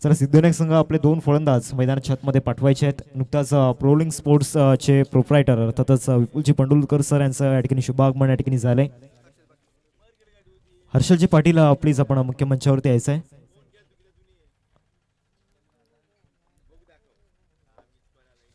चला सिद्धविनायक संघ आपले 2 फलंदाज मैदानाच्या आतमध्ये पाठवायचे आहेत. नुकताच प्रोलिंग स्पोर्ट्स चे प्रोप्रायटर अर्थातच विपुलजी पंडुलकर सर यांचं या ठिकाणी शुभागमन या ठिकाणी झालंय. हर्षलजी पाटील प्लीज आपण मुख्य मंचावरती यायचं आहे.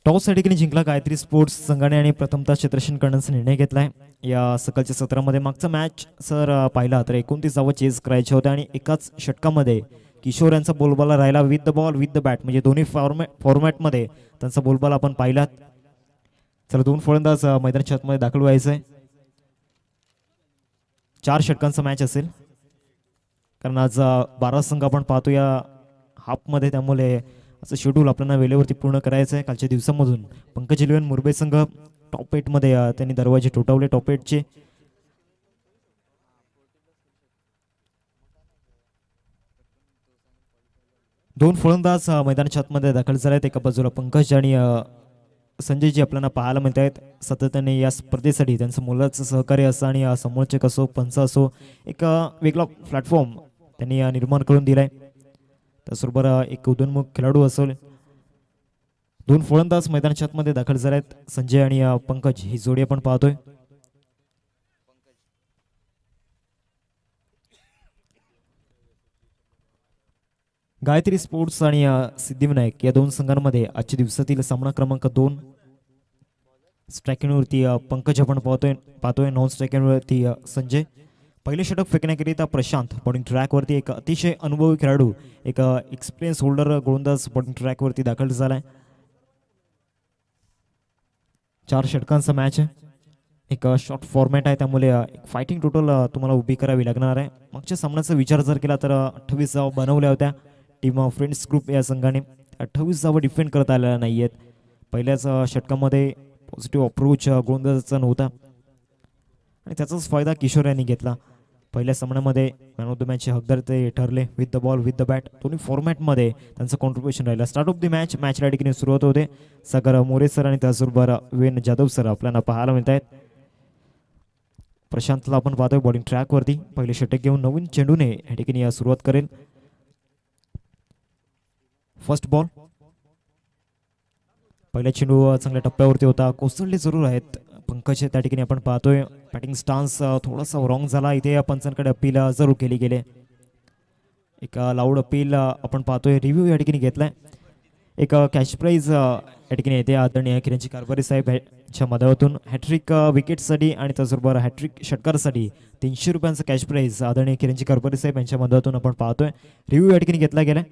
टॉस या ठिकाणी जिंकला गायत्री स्पोर्ट्स संघाने आणि प्रथमतः क्षेत्ररक्षण करण्याचा निर्णय घेतलाय. या सकाळच्या सत्रामध्ये मागचा मॅच सर पाहिला तर 29 धावा चेस करायच्या होत्या आणि एकाच षटकामध्ये किशोर यांचा बोलबाला राहिला with the ball with the bat, म्हणजे दोन्ही फॉर्मॅटमध्ये त्यांचा बोलबाला आपण पाहिलात. चला 2 फलंदाज मैदानाच्या आतमध्ये दाखल व्हायचं आहे. 4 षटकांचा मॅच असेल कारण आज 12 संघ आपण पाहतो या हाफमध्ये, त्यामुळे असं शेड्यूल आपल्याला वेळेवरती पूर्ण करायचं आहे. कालच्या दिवसामधून पंकज इलेव्हन मुंबई संघ टॉप 8 मध्ये त्यांनी दरवाजे ठोठावले टॉप 8चे. दोन फलंदाज मैदानाच्या आतमध्ये दाखल झाले आहेत. एका बाजूला पंकज आणि संजयजी आपल्याला पाहायला मिळत आहेत. सातत्याने या स्पर्धेसाठी त्यांचं मोलाचं सहकार्य असं आणि समोरचक असो पंच असो एक वेगळा प्लॅटफॉर्म त्यांनी निर्माण करून दिलाय. त्याचबरोबर एक उदयोन्मुख खेळाडू असेल. 2 फलंदाज मैदानाच्या आतमध्ये दाखल झाले आहेत. संजय आणि पंकज ही जोडी आपण पाहतोय. गायत्री स्पोर्ट्स आणि सिद्धिविनायक या 2 संघांमध्ये आजच्या दिवसातील सामना क्रमांक 2. स्ट्रायकिंगवरती पंकज आपण पाहतोय नॉन स्ट्रायकिंगवरती संजय. पहिले षटक फेकण्याकरिता प्रशांत बॉलिंग ट्रॅकवरती एक अतिशय अनुभवी खेळाडू एक एक्सपिरियन्स होल्डर गोलंदाज बॉलिंग ट्रॅकवरती दाखल झालाय. 4 षटकांचा मॅच आहे. एक शॉर्ट फॉर्मॅट आहे त्यामुळे एक फायटिंग टोटल तुम्हाला उभी करावी लागणार आहे. मागच्या सामन्याचा विचार जर केला तर 28 धावा बनवल्या होत्या. टीम फ्रेंड्स ग्रुप या संघाने 28 धावा डिफेंड करता आलेल्या नाही आहेत. पहिल्याच षटकामध्ये पॉझिटिव्ह अप्रोच गोलंदाजाचा नव्हता आणि त्याचाच फायदा किशोर यांनी घेतला. पहिल्या सामन्यामध्ये मॅन ऑफ द मॅचचे हकदार ते ठरले with the ball with the bat. दोन्ही फॉर्मॅटमध्ये त्यांचं कॉन्ट्रीब्युशन राहिलं. स्टार्ट ऑफ द मॅचला ठिकाणी सुरुवात होते. सागर मोरे सर आणि त्याचबरोबर वेन जाधव सर आपल्याला पाहायला मिळत आहेत. प्रशांतला आपण पाहतोय बॉलिंग ट्रॅकवरती. पहिले षटक घेऊन नवीन चेंडूने या ठिकाणी सुरुवात करेल. First ball. पहिला चेंडू चांगल्या टप्प्यावरती होता. कोसळले जरूर आहेत पंकज त्या ठिकाणी आपण पाहतोय. बॅटिंग स्टान्स थोडासा रॉंग झाला इथे. पंचांकडे अपील जरूर केली गेले. एक लाऊड अपील आपण पाहतोय. रिव्ह्यू या ठिकाणी घेतलाय. एक कॅश प्राईज या ठिकाणी येते आदरणीय किरणजी कारभारी साहेब यांच्या माध्यमातून हॅट्रिक विकेटसाठी आणि त्याचबरोबर हॅट्रिक षटकारासाठी 300 रुपयांचा कॅश प्राईज आदरणीय किरणजी कारभारी साहेब यांच्या माध्यमातून आपण पाहतोय. रिव्ह्यू या ठिकाणी घेतला गेलाय.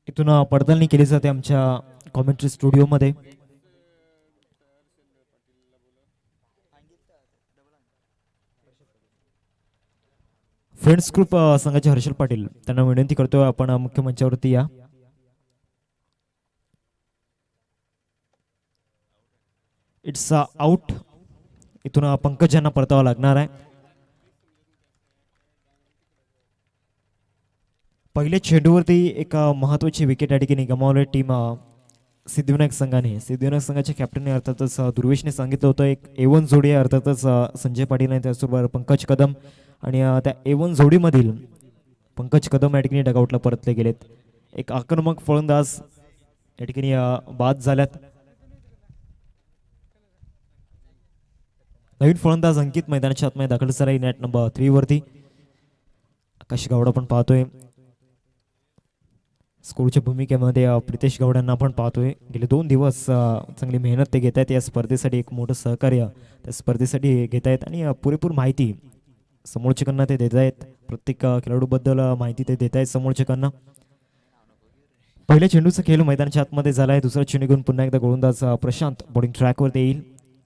इथून पडताळणी केली जाते आमच्या कॉमेंट्री स्टुडिओमध्ये. फ्रेंड्स ग्रुप संघाचे हर्षल पाटील त्यांना विनंती करतोय आपण मुख्य मंचावरती या. It's out. इथून पंकज यांना परतावा लागणार आहे. पहिल्या चेंडूवरती एक महत्वाची विकेट या ठिकाणी गमावली टीम सिद्धिविनायक संघाने. सिद्धिविनायक संघाचे कॅप्टन अर्थातच दुर्वेशने सांगितलं होतं एक A1 जोडी आहे अर्थातच संजय पाटील आणि त्याचबरोबर पंकज कदम आणि त्या A1 जोडीमधील पंकज कदम या ठिकाणी डगआउटला परतले गेलेत. एक आक्रमक फलंदाज या ठिकाणी बाद झाल्यात. नवीन फलंदाज अंकित मैदानाच्या आतमध्ये दाखल झाला नेट नंबर 3 वरती. आकाश गावडा पण पाहतोय. स्कोरच्या भूमिकेमध्ये प्रितेश गौड यांना आपण पाहतोय. गेले 2 दिवस चांगली मेहनत ते घेत आहेत या स्पर्धेसाठी. एक मोठं सहकार्य त्या स्पर्धेसाठी घेत आहेत आणि पुरेपूर माहिती समोरच्याकांना ते देत आहेत. प्रत्येक खेळाडूबद्दल माहिती ते देत आहेत समोरच्याकांना. पहिल्या चेंडूचा खेळ मैदानाच्या आतमध्ये झाला आहे. दुसरा चेंडू घेऊन पुन्हा एकदा गोलंदाज प्रशांत बॉलिंग ट्रॅकवरती येईल.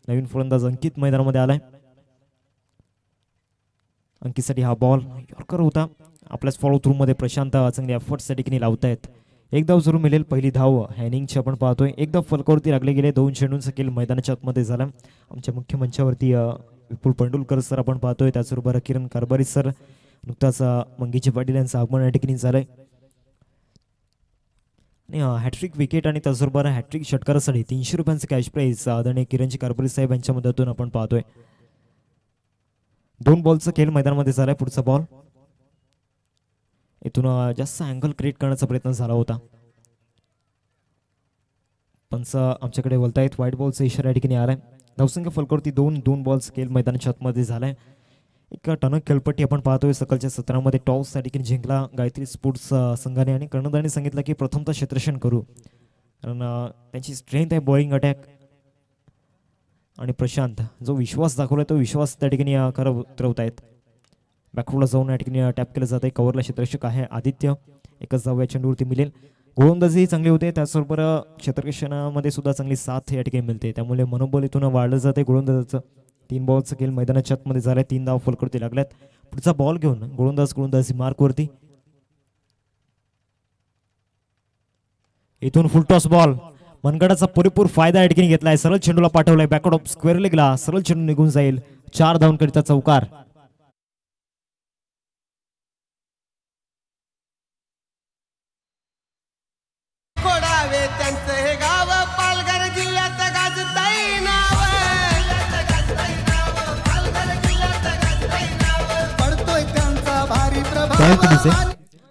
नवीन फलंदाज अंकित मैदानामध्ये आलाय. अंकितसाठी हा बॉल यॉर्कर होता. आपल्याच फॉलो थ्रू मध्ये प्रशांत चांगले एफर्ट्स या ठिकाणी लावतायत. एक धाव जरूर मिळेल. पहिली धाव हॅनिंगची आपण पाहतोय. एक धाव फलकावरती लागले गेले. 2 चेंडूंचा खेळ मैदानाच्या आतमध्ये झाला. आमच्या मुख्य मंचावरती विपुल पंडुलकर सर आपण पाहतोय. त्याचबरोबर किरण कारभारी सर, नुकताच मंगेजी पाटील यांचं आगमन या ठिकाणी झालंय. आणि हॅट्रिक विकेट आणि त्याचबरोबर हॅट्रिक षटकारासाठी 300 रुपयांचं कॅश प्राईज आदरणीय किरणजी कारभारी साहेब यांच्या मदतीतून आपण पाहतोय. 2 बॉलचा खेळ मैदानामध्ये झालाय. पुढचा बॉल इथून जास्त अँगल क्रिएट करण्याचा प्रयत्न झाला होता. पंच आमच्याकडे बोलतायत. व्हाईट बॉलचा इशारा या ठिकाणी आलाय. धावसंख्या फलकावरती 2 बॉल्स खेळ मैदानाच्या आतमध्ये झालाय. एक टणक खेळपट्टी आपण पाहतोय. सकाळच्या सत्रामध्ये टॉस या ठिकाणी जिंकला गायत्री स्पोर्ट्स संघाने आणि कर्णधारांनी सांगितलं की प्रथमतः क्षेत्ररक्षण करू, कारण त्यांची स्ट्रेंथ आहे बॉलिंग अटॅक. आणि प्रशांत जो विश्वास दाखवलाय तो विश्वास त्या ठिकाणी उतरवतायत. बॅकवर्डला जाऊन या ठिकाणी टॅप केलं जात आहे. कव्हरला क्षेत्ररक्षक आहे आदित्य. एकच धाव या चेंडूवरती मिळेल. गोलंदाजी चांगली होते. त्याचबरोबर क्षेत्ररक्षणामध्ये सुद्धा चांगली साथ या ठिकाणी मिळते. त्यामुळे मनोबल इथून वाढलं जाते गोलंदाजाचं. 3 बॉलचा खेळ मैदानाच्या आतमध्ये झालाय. 3 धाव फलकावरती लागल्यात. पुढचा बॉल घेऊन गोलंदाजी मार्कवरती. इथून फुल टॉस बॉल. मनगडाचा पुरेपूर फायदा या ठिकाणी घेतलाय. सरळ चेंडूला पाठवलाय बॅकवर्ड ऑफ स्क्वेअर लेगला. सरळ चेंडू निघून जाईल. 4 धावांकरिता चौकार.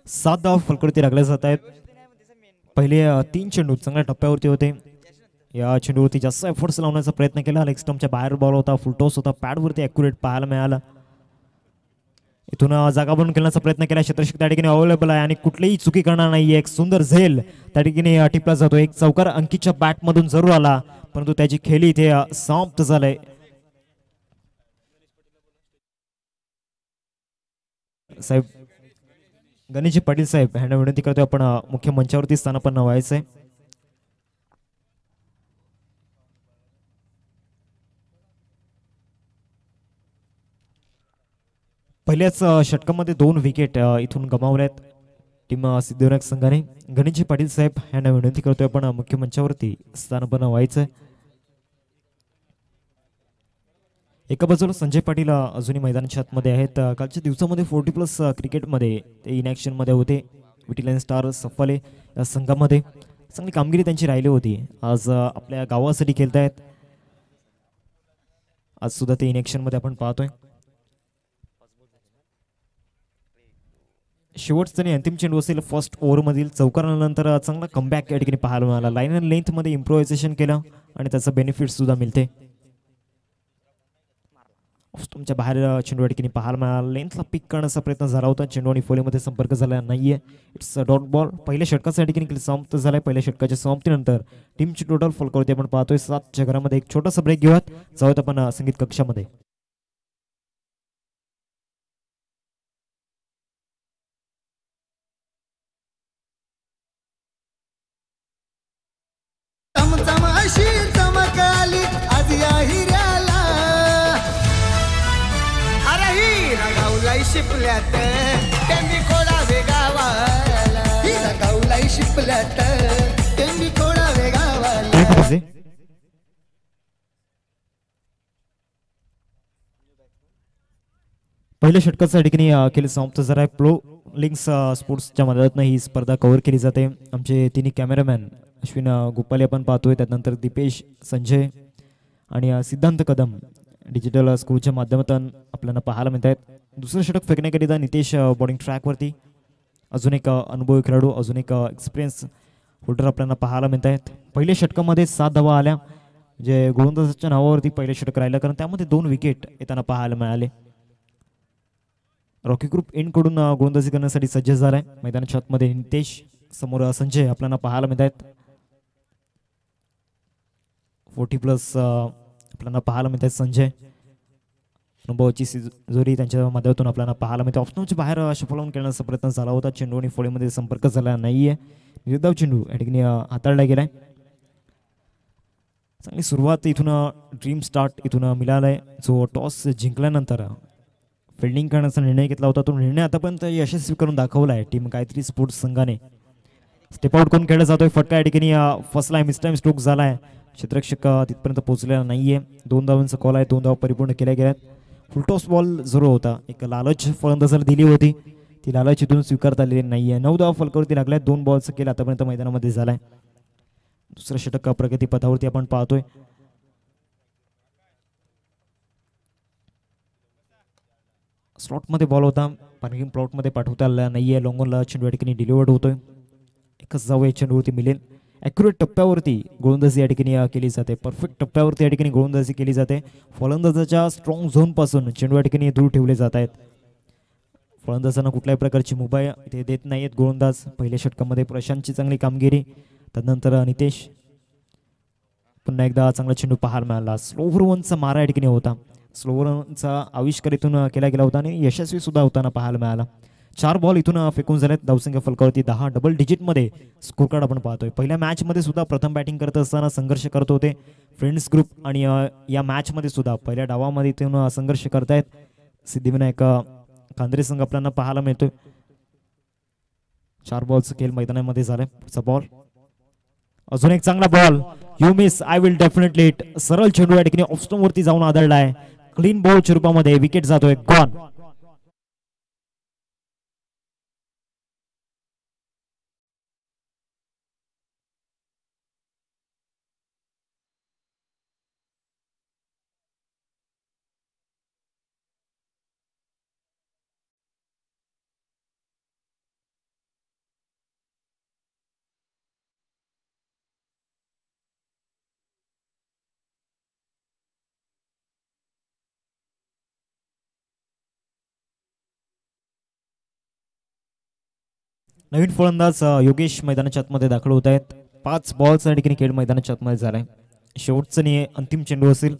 सात धाव फलकावरती लागले जात आहेत. पहिले 3 चेंडू चांगल्या टप्प्यावरती होते. या चेंडूवरती जास्त एफर्ट्स लावण्याचा प्रयत्न केला. लेग स्टंपच्या बाहेर बॉल होता. फुल टॉस होता. पॅडवरती ॲक्युरेट पाहायला मिळाला. इथून जागा बनवून खेळण्याचा प्रयत्न केला. क्षेत्ररक्षक त्या ठिकाणी अवेलेबल आहे आणि कुठलीही चुकी करणार नाहीये. एक सुंदर झेल त्या ठिकाणी टिपला जातो. एक चौकार अंकितच्या बॅटमधून जरूर आला, परंतु त्याची खेळी इथे समाप्त झालंय. साहेब गणेशजी पाटील साहेब यांना विनंती करतोय आपण मुख्य मंचावरती स्थानापन्न व्हायचंय. पहिल्याच षटकामध्ये 2 विकेट इथून गमावल्यात टीम सिद्धिविनायक संघाने. गणेशजी पाटील साहेब यांना विनंती करतोय आपण मुख्य मंचावरती स्थानापन्न व्हायचंय. एका बाजूला संजय पाटील अजूनही मैदानाच्या आतमध्ये आहेत. कालच्या दिवसामध्ये 40+ क्रिकेटमध्ये ते इनॅक्शन मध्ये होते. विटीलाईन स्टार सफाले या संघामध्ये चांगली कामगिरी त्यांची राहिली होती. आज आपल्या गावासाठी खेळतायत. आज सुद्धा ते इनॅक्शन मध्ये आपण पाहतोय. शेवटचा आणि अंतिम चेंडू असेल फर्स्ट ओव्हरमधील. चौकारानंतर चांगला कमबॅक या ठिकाणी पाहायला मिळाला. लाईन अँड लेंथ मध्ये इम्प्रोव्हायझेशन केलं आणि त्याचं बेनिफिट सुद्धा मिळते. तुमच्या बाहेर चेंडू या ठिकाणी पाहायला मिळाला. लेंथला पिक करण्याचा प्रयत्न झाला होता. चेंडू आणि फॉलीमध्ये संपर्क झाला नाहीये. It's a dot ball. पहिल्या षटकाचा या ठिकाणी समाप्त झालाय. पहिल्या षटकाच्या समाप्तीनंतर टीमची टोटल फलकावरती आपण पाहतोय 7च्या घरामध्ये. एक छोटासा ब्रेक घेऊयात. जाऊयात आपण संगीत कक्षामध्ये. शिपल्यात त्यांनी खोडावे गावाला. गावलाई शिपल्यात त्यांनी खोडावे गावाला. पहिल्या षटकाचा ठिकाणी खेळ समाप्त झालाय. प्रो लिंक्स स्पोर्ट्सच्या मदतीने ही स्पर्धा कव्हर केली जाते. आमचे तिन्ही कॅमेरामॅन अश्विन गोपाले आपण पाहतोय. त्यानंतर दीपेश, संजय आणि सिद्धांत कदम डिजिटल स्कूलच्या माध्यमातून आपल्याला पाहायला मिळत आहेत. दुसरं षटक फेकण्याकरिता नितेश बॉलिंग ट्रॅकवरती. अजून एक अनुभवी खेळाडू, अजून एक एक्सपिरियन्स होल्डर आपल्याला पाहायला मिळत आहेत. पहिल्या षटकामध्ये 7 धावा आल्या, म्हणजे गोलंदाजाच्या नावावरती पहिलं षटक राहिलं, कारण त्यामध्ये 2 विकेट येताना पाहायला मिळाले. रॉकी ग्रुप कडून गोलंदाजी करण्यासाठी सज्ज झालाय. मैदानाच्या आतमध्ये नितेश, समोर संजय आपल्याला पाहायला मिळत आहेत. 40+ आपल्याला पाहायला मिळत आहेत. संजय अनुभवाची जोरी त्यांच्या माध्यमातून आपल्याला पाहायला मिळते. ऑप्शनच्या बाहेर शफल खेळण्याचा प्रयत्न झाला होता. चेंडू आणि फळीमध्ये संपर्क झाला नाहीये. निर्धाव चेंडू या ठिकाणी हाताळला गेलाय. चांगली सुरुवात इथून ड्रीम स्टार्ट इथून मिळालाय. जो टॉस जिंकल्यानंतर फिल्डिंग करण्याचा निर्णय घेतला होता, तो निर्णय आतापर्यंत यशस्वी करून दाखवला आहे टीम गायत्री स्पोर्ट्स संघाने. स्टेप आउट करून खेळला जातोय. फटका या ठिकाणी फसलाय, मिस टाइम स्ट्रोक झालाय. क्षेत्ररक्षक तिथपर्यंत पोहोचलेला नाहीये. 2 धावांचा कॉल आहे, 2 धावा परिपूर्ण केल्या गेल्यात. फुलटॉस बॉल जरूर होता. एक लालच फलंदाजाला दिली होती, ती लालच इथून स्वीकारता आलेली नाहीये. 9 धावा फलकावरती लागल्या. 2 बॉलचा केला आतापर्यंत मैदानामध्ये झालाय. दुसरं षटक प्रगती पथावरती आपण पाहतोय. स्लॉटमध्ये बॉल होता, पार्किंग प्लॉटमध्ये पाठवता आला नाहीये. लॉंगॉनला चेंडू या ठिकाणी डिलिव्हर्ड होतोय. एकच जाऊ या चेंडूवरती मिळेल. ॲक्युरेट टप्प्यावरती गोलंदाजी या ठिकाणी केली जाते. परफेक्ट टप्प्यावरती या ठिकाणी गोलंदाजी केली जाते. फलंदाजाच्या स्ट्रॉंग झोनपासून चेंडू या ठिकाणी दूर ठेवले जात आहेत. फलंदाजांना कुठल्याही प्रकारची मुभा इथे देत नाहीत गोलंदाज. पहिल्या षटकामध्ये प्रशांतची चांगली कामगिरी, त्यानंतर नितेश. पुन्हा एकदा चांगला चेंडू पाहायला मिळाला. स्लोवर वनचा मारा या ठिकाणी होता. स्लोवर वनचा आविष्कार इथून केला गेला होता आणि यशस्वी सुद्धा होताना पाहायला मिळाला. 4 बॉल इथून फेकून झालेत. धावसंख्या फलकावरती 10, डबल डिजिटमध्ये स्कोर कार्ड आपण पाहतोय. पहिल्या मॅचमध्ये सुद्धा प्रथम बॅटिंग करत असताना संघर्ष करत होते फ्रेंड्स ग्रुप आणि या मॅचमध्ये सुद्धा पहिल्या डावामध्ये इथून संघर्ष करतायत. सिद्धिविनायक कांद्रे संघ आपल्याला पाहायला मिळतोय. 4 बॉलचा खेळ मैदानामध्ये झालाय. पुढचा बॉल, अजून एक चांगला ball. You miss, I will definitely hit. सरळ चेंडू या ठिकाणी ऑफ स्टंप वरती जाऊन आदळलाय. क्लीन बॉलच्या रूपामध्ये विकेट जातोय. गॉन. नवीन फलंदाज योगेश मैदानाच्या आतमध्ये दाखल होत आहेत. 5 बॉलचा ठिकाणी खेळ मैदानाच्या आतमध्ये झालाय. शेवटचा अंतिम चेंडू असेल.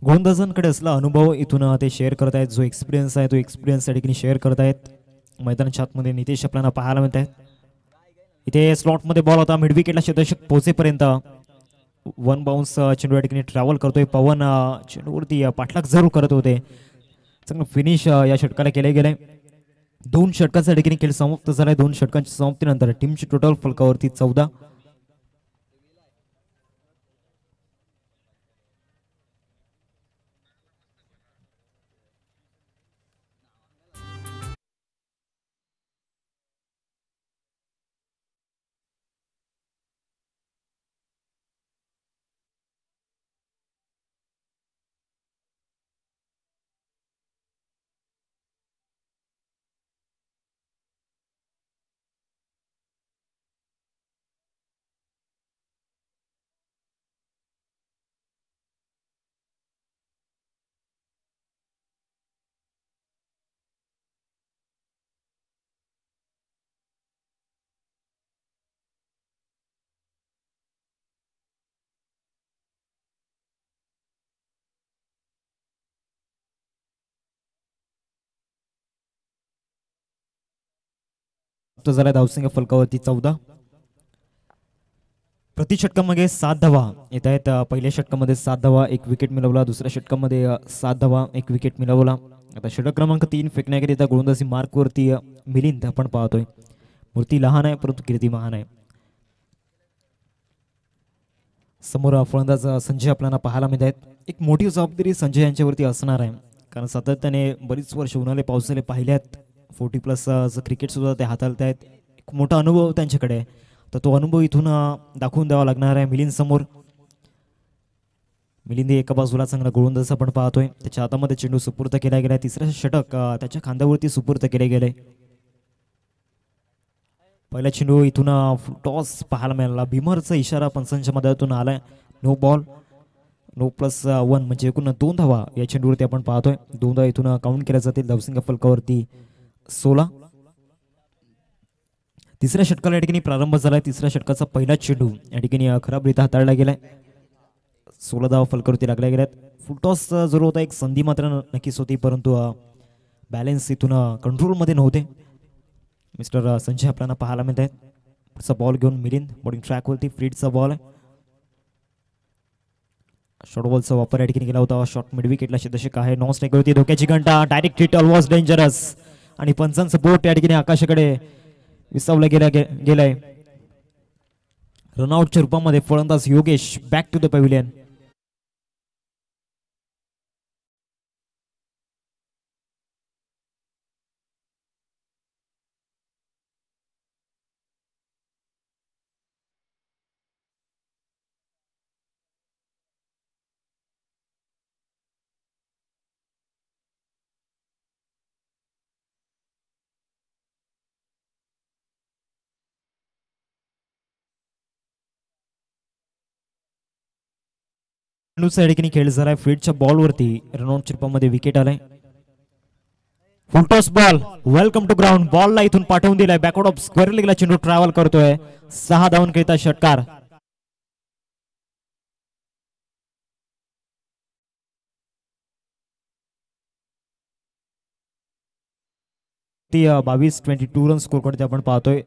गोलंदाजांकडे असला अनुभव इथून ते शेअर करत आहेत. जो एक्सपिरियन्स आहे तो एक्सपिरियन्स या ठिकाणी शेअर करत आहेत. मैदानाच्या आतमध्ये नितेश आपल्याला पाहायला मिळत आहेत. इथे स्लॉटमध्ये बॉल होता. मिड विकेटला क्षेत्ररक्षक पोहोचेपर्यंत 1 बाउन्स चेंडू या ठिकाणी ट्रॅव्हल करतोय. पवन चेंडूवरती पाठलाग जरूर करत होते. चांगलं फिनिश या षटकाला केले गेले. 2 षटकांचा ठिकाणी खेळ समाप्त झालाय. 2 षटकांच्या समाप्तीनंतर टीमची टोटल फलकावरती 14. झाला. धावसंख्या फलकावरती 14. प्रति षटकामध्ये 7 धावा येत आहेत. पहिल्या षटकामध्ये 7 धावा, 1 विकेट मिळवला. दुसऱ्या षटकामध्ये 7 धावा, 1 विकेट मिळवला. आता षटक क्रमांक 3 फेकण्याकरिता गोलंदाजी मार्कवरती मिलिंद आपण पाहतोय. मूर्ती लहान आहे परंतु कीर्ती महान आहे. समोर फलंदाज संजय आपल्याला पाहायला मिळत आहेत. एक मोठी जबाबदारी संजय यांच्यावरती असणार आहे, कारण सातत्याने बरीच वर्ष उन्हाळे पावसाळे पाहिल्यात. 40+ क्रिकेट सुद्धा ते हाताळत आहेत. एक मोठा अनुभव त्यांच्याकडे, तर तो अनुभव इथून दाखवून द्यावा लागणार आहे मिलिंद समोर. मिलिंद एका बाजूला चांगला गोलंदाज आपण पाहतोय. त्याच्या हातामध्ये चेंडू सुपूर्द केला गेला. तिसरा षटक त्याच्या खांद्यावरती सुपूर्द केले गेले. पहिला चेंडू इथून टॉस पाहायला मिळाला. भीमरचा इशारा पंचांच्या मदतीतून आलाय. नो बॉल, नो +1 म्हणजे एकूण 2 धावा या चेंडूवरती आपण पाहतोय. 2 धावा इथून काउंट केल्या जातील. धावसंख्या फलकावरती 16. तिसऱ्या षटकाला या ठिकाणी प्रारंभ झालाय. तिसऱ्या षटकाचा पहिला चेंडू या ठिकाणी खराबरीत्या हाताळला गेलाय. 16 धावा फलकावरती लागल्या गेल्यात. फुलटॉस जरूर होता, एक संधी मात्र नक्कीच होती, परंतु बॅलन्स इथून कंट्रोलमध्ये नव्हते. मिस्टर संजय आपल्याला पाहायला मिळत आहेत. पुढचा बॉल घेऊन मिलिंद बॉलिंग ट्रॅकवरती. फ्रीडचा बॉल आहे. शॉर्ट बॉलचा वापर या ठिकाणी केला होता. शॉर्ट मिड विकेटला क्षेत्ररक्षक आहे. नॉन स्ट्राईकवरती धोक्याची घंटा. Direct hit, almost dangerous. आणि पंचांचं बोट या ठिकाणी आकाशाकडे विसावला गेलाय. रनआउटच्या रूपामध्ये फलंदाज Yogesh back to the pavilion. या ठिकाणी खेळ झालाय. फील्डच्या बॉलवरती रनआउटच्या रूपामध्ये विकेट आलाय. Full toss ball. Welcome to ground. बॉलला इथून पाठवून दिलाय. बॅकवर्ड ऑफ स्क्वेअर लेगला चेंडू ट्रॅव्हल करतोय. 6 धावांकरिता षटकार. ती 22-22 रन स्कोर करते आपण पाहतोय.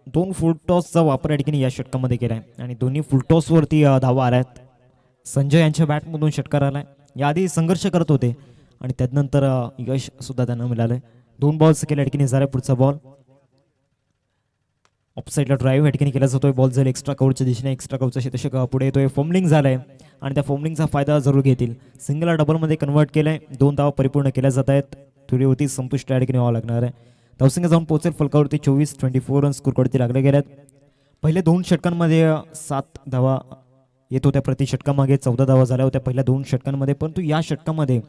2 फुलटॉसचा वापर या ठिकाणी या षटकामध्ये केलाय आणि दोन्ही फुलटॉस वरती धावा आल्यात. संजय यांच्या बॅटमधून षटकार आलाय. याआधी संघर्ष करत होते आणि त्यानंतर यश सुद्धा त्यांना मिळालंय. 2 बॉल्स केल्या ठिकाणी झालाय. पुढचा बॉल ऑफसाईडला ड्राईव्ह या ठिकाणी केला जातोय. बॉल जाईल एक्स्ट्रा कव्हरच्या दिशेने. एक्स्ट्रा कव्हरचा क्षेत्ररक्षक पुढे येतोय. फॉर्मलिंग झालंय आणि त्या फॉर्मलिंगचा फायदा जरूर घेतील. सिंगलला डबलमध्ये कन्वर्ट केलंय. 2 धावा परिपूर्ण केल्या जात आहेत. तुरीवरती संतुष्ट या ठिकाणी व्हावं लागणार आहे. धावसंख्या जाऊन पोहोचेल फलकावरती 24-24 रन स्कोर कडती लागले गेल्यात. पहिल्या 2 षटकांमध्ये 7 धावा येत होत्या प्रति षटकामागे. 14 धावा झाल्या होत्या पहिल्या 2 षटकांमध्ये. परंतु या षटकामध्ये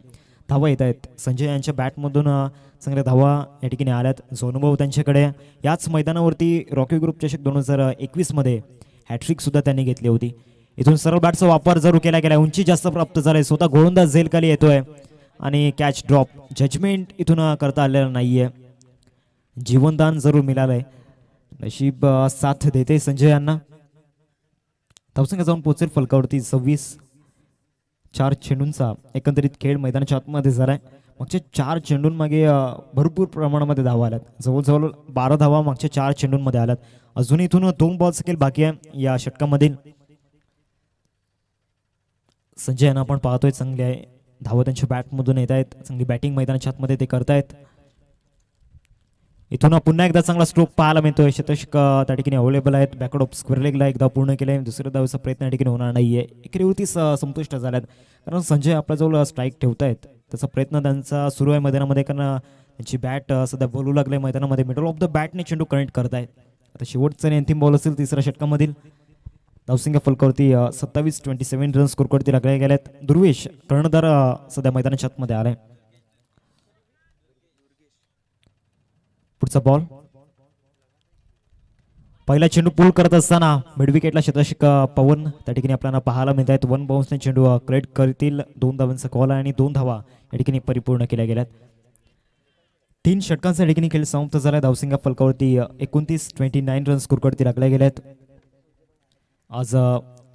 धावा येत आहेत. संजय यांच्या बॅटमधून चांगल्या धावा या ठिकाणी आल्यात. जो अनुभव त्यांच्याकडे. याच मैदानावरती रॉकी ग्रुप चषक 2021 मध्ये हॅट्रिक सुद्धा त्यांनी घेतली होती. इथून सरळ बॅटचा वापर जरूर केला गेला. उंची जास्त प्राप्त झालाय. स्वतः गोलंदाज झेल खाली येतोय आणि कॅच ड्रॉप. जजमेंट इथून करता आलेलं नाहीये. जीवनदान जरूर मिळालंय. नशीब साथ देते संजय यांना. धावसंख्या जाऊन पोहोचेल फलकावरती 26. 4 चेंडूंचा एकंदरीत खेळ मैदानाच्या आतमध्ये झालाय. मागच्या 4 चेंडूंमागे भरपूर प्रमाणामध्ये धावा आल्यात. जवळजवळ 12 धावा मागच्या 4 चेंडूंमध्ये आल्यात. अजून इथून 2 बॉल्स खेळ बाकी आहे या षटकामधील. संजय यांना आपण पाहतोय चांगले आहे. धावा त्यांच्या बॅटमधून येत आहेत. चांगली बॅटिंग मैदानाच्या आतमध्ये ते करतायत. इथून पुन्हा एकदा चांगला स्ट्रोक पाहायला मिळतोय. शतक त्या ठिकाणी अवेलेबल आहेत. बॅकवर्ड ऑफ स्क्वेअर लेगला एकदा पूर्ण केलंय. दुसऱ्या धावेचा प्रयत्न या ठिकाणी होणार नाहीये. एकरीवरती संतुष्ट झाल्यात कारण संजय आपल्याजवळ स्ट्राईक ठेवतायत. त्याचा प्रयत्न त्यांचा सुरू आहे मैदानामध्ये. कारण त्यांची बॅट सध्या बोलू लागले मैदानामध्ये. मिडल ऑफ द बॅटने चेंडू कनेक्ट करतायत. आता शेवटचा आणि अंतिम बॉल असेल तिसऱ्या षटकामधील. धावसंख्या फलकावरती 27-27 रन स्कोर करती लागले गेल्यात. दुर्वेश कर्णधार सध्या मैदानाच्या आतमध्ये आलाय. पुढचा बॉल. पहिला चेंडू पूल करत असताना मिड विकेटला क्षेत्ररक्षक पवन त्या ठिकाणी आपल्याला पाहायला मिळत आहेत. 1 बाउन्सने चेंडू क्रेडिट करतील. 2 धावांचा कॉल आणि 2 धावा या ठिकाणी परिपूर्ण केल्या गेल्यात. 3 षटकांचा या ठिकाणी खेळ समाप्त झाला. धावसंख्या फलकावरती 29-29 रन स्कोर करती लागले गेल्यात. आज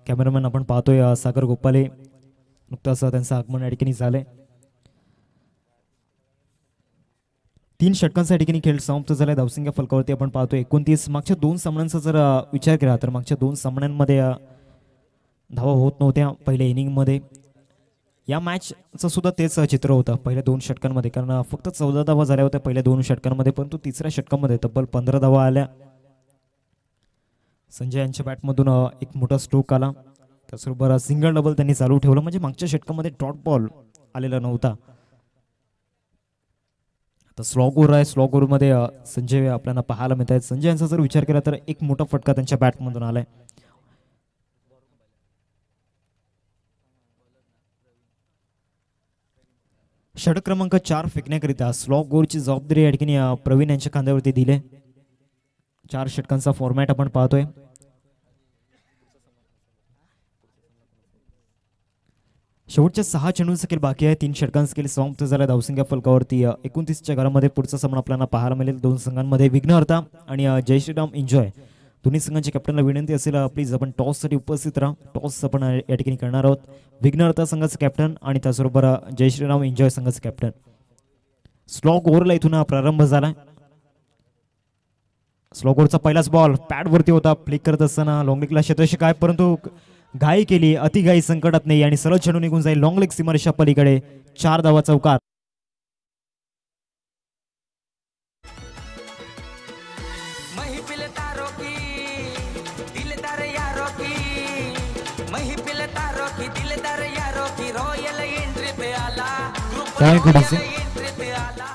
कॅमेरामॅन आपण पाहतोय सागर गोपाले. नुकताच त्यांचं आगमन या ठिकाणी झालंय. 3 षटकांचा ठिकाणी खेळ समाप्त झाला. धावसंख्या फलकावरती आपण पाहतो 29. मागच्या 2 सामन्यांचा जर विचार केला तर मागच्या 2 सामन्यांमध्ये धावा होत नव्हत्या पहिल्या इनिंगमध्ये. या मॅचचं सुद्धा तेच चित्र होतं पहिल्या 2 षटकांमध्ये. कारण फक्त 14 धावा झाल्या होत्या पहिल्या 2 षटकांमध्ये. परंतु तिसऱ्या षटकामध्ये तब्बल 15 धावा आल्या. संजय यांच्या बॅटमधून एक मोठा स्ट्रोक आला. त्याचबरोबर सिंगल डबल त्यांनी चालू ठेवलं. म्हणजे मागच्या षटकामध्ये डॉट बॉल आलेला नव्हता. आता स्लॉग ओव्हर आहे. स्लॉग ओव्हरमध्ये संजय आपल्याला पाहायला मिळत आहेत. संजय यांचा जर विचार केला तर एक मोठा फटका त्यांच्या बॅटमधून आलाय. षटक क्रमांक 4 फेकण्याकरिता स्लॉग ओव्हरची जबाबदारी या ठिकाणी प्रवीण यांच्या खांद्यावरती दिले. 4 षटकांचा फॉर्मॅट आपण पाहतोय. शेवटच्या 6 चेंडूंचा खेळ बाकी आहे. 3 षटकांचा खेळ समाप्त झाला. धावसंख्या फलकावरती 29च्या घरामध्ये पुढचा सामना आपल्याला पाहायला मिळेल. 2 संघांमध्ये विघ्नहर्ता आणि जय श्रीराम एन्जॉय. दोन्ही संघांच्या कॅप्टनला विनंती असेल प्लीज आपण टॉससाठी उपस्थित राहा. टॉस आपण या ठिकाणी करणार आहोत. विघ्नहर्ता संघाचा कॅप्टन आणि त्याचबरोबर जय श्रीराम एन्जॉय संघाचा कॅप्टन. स्लॉग ओव्हरला इथून प्रारंभ झाला. स्लॉग ओव्हरचा पहिलाच बॉल पॅडवरती होता. फ्लिक करत असताना लॉंग लेगला क्षेत्ररक्षक आहे परंतु घाई केली. अतिघाई संकटात नाही आणि सरळ चेंडू निघून जाईल लॉंग लेग सीमारेषा पलीकडे. 4 धावा चौकार. महिफिल महफिल तारो की दिलदार यारो की रॉयल एंट्री पे आला group Thank you, DC. Royal entry पे आला.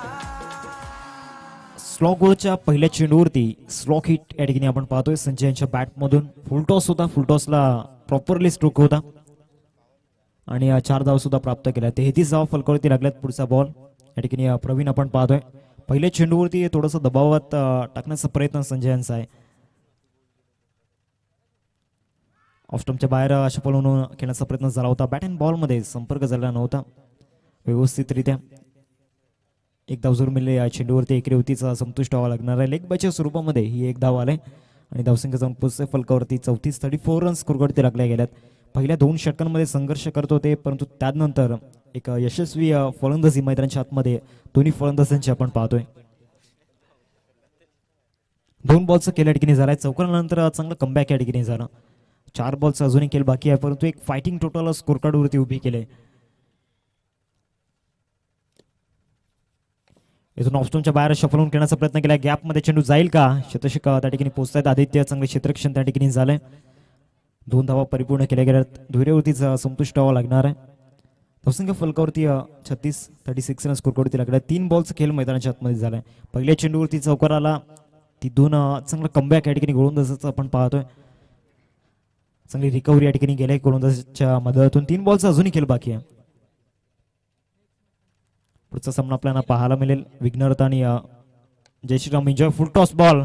स्लॉग गोलच्या पहिल्या चेंडूवरती स्लॉक हिट या ठिकाणी आपण पाहतोय संजय यांच्या बॅटमधून. फुलटॉस होता, फुलटॉसला प्रॉपरली स्ट्रोक होता आणि 4 धावा सुद्धा प्राप्त केल्या. 33 धावा फलकावरती लागल्यात. पुढचा बॉल या ठिकाणी प्रवीण आपण पाहतोय. पहिल्या चेंडूवरती थोडंसं दबावात टाकण्याचा प्रयत्न संजय यांचा आहे. ऑफस्टम्पच्या बाहेर शफल होऊन खेळण्याचा प्रयत्न झाला होता. बॅट अँड बॉलमध्ये संपर्क झाला नव्हता व्यवस्थितरित्या. एक धाव जरूर मिळाली या चेंडूवरती. एक रेवतीचा संतुष्ट व्हावा लागणार आहे. लेग बायच्या स्वरूपामध्ये ही एक धाव आले आणि धावसंख्या जाऊन पोहोचते फलकावरती 34 रन्स स्कोरवरती लागल्या गेल्यात. पहिल्या 2 षटकांमध्ये संघर्ष करत होते, परंतु त्यानंतर एक यशस्वी फलंदाजी मैदानाच्या आतमध्ये दोन्ही फलंदाजांची आपण पाहतोय. 2 बॉलचं केलं या ठिकाणी झालाय. चौकारानंतर चांगलं कमबॅक या ठिकाणी झालं. 4 बॉलचं अजूनही खेळ बाकी आहे, परंतु एक फायटिंग टोटल स्कोर कार्डवरती उभी केले. इथून ऑफस्टोनच्या बाहेर शफल होऊन खेळण्याचा प्रयत्न केला. गॅपमध्ये चेंडू जाईल का? शतषक त्या ठिकाणी पोहोचतायत आदित्य. चांगले क्षेत्ररक्षण त्या ठिकाणी झालंय. 2 धावा परिपूर्ण केल्या गेल्यात. दुहेरीवरतीच संतुष्ट व्हावं लागणार आहे. धावसंख्या फलकावरती 36 रन स्कोरवरती लागल्या. 3 बॉलचा खेळ मैदानाच्या आतमध्ये झालाय. पहिल्या चेंडूवरती चौकाराला तिथून चांगला कमबॅक या ठिकाणी गोलंदाजाचं आपण पाहतोय. चांगली रिकव्हरी या ठिकाणी गेले गोलंदाजाच्या मदतीतून. 3 बॉलचा अजूनही खेळ बाकी आहे. पुढचा सामना आपल्याला पाहायला मिळेल. विघ्नहर्ता आणि जय Shriram enjoy. Full toss ball.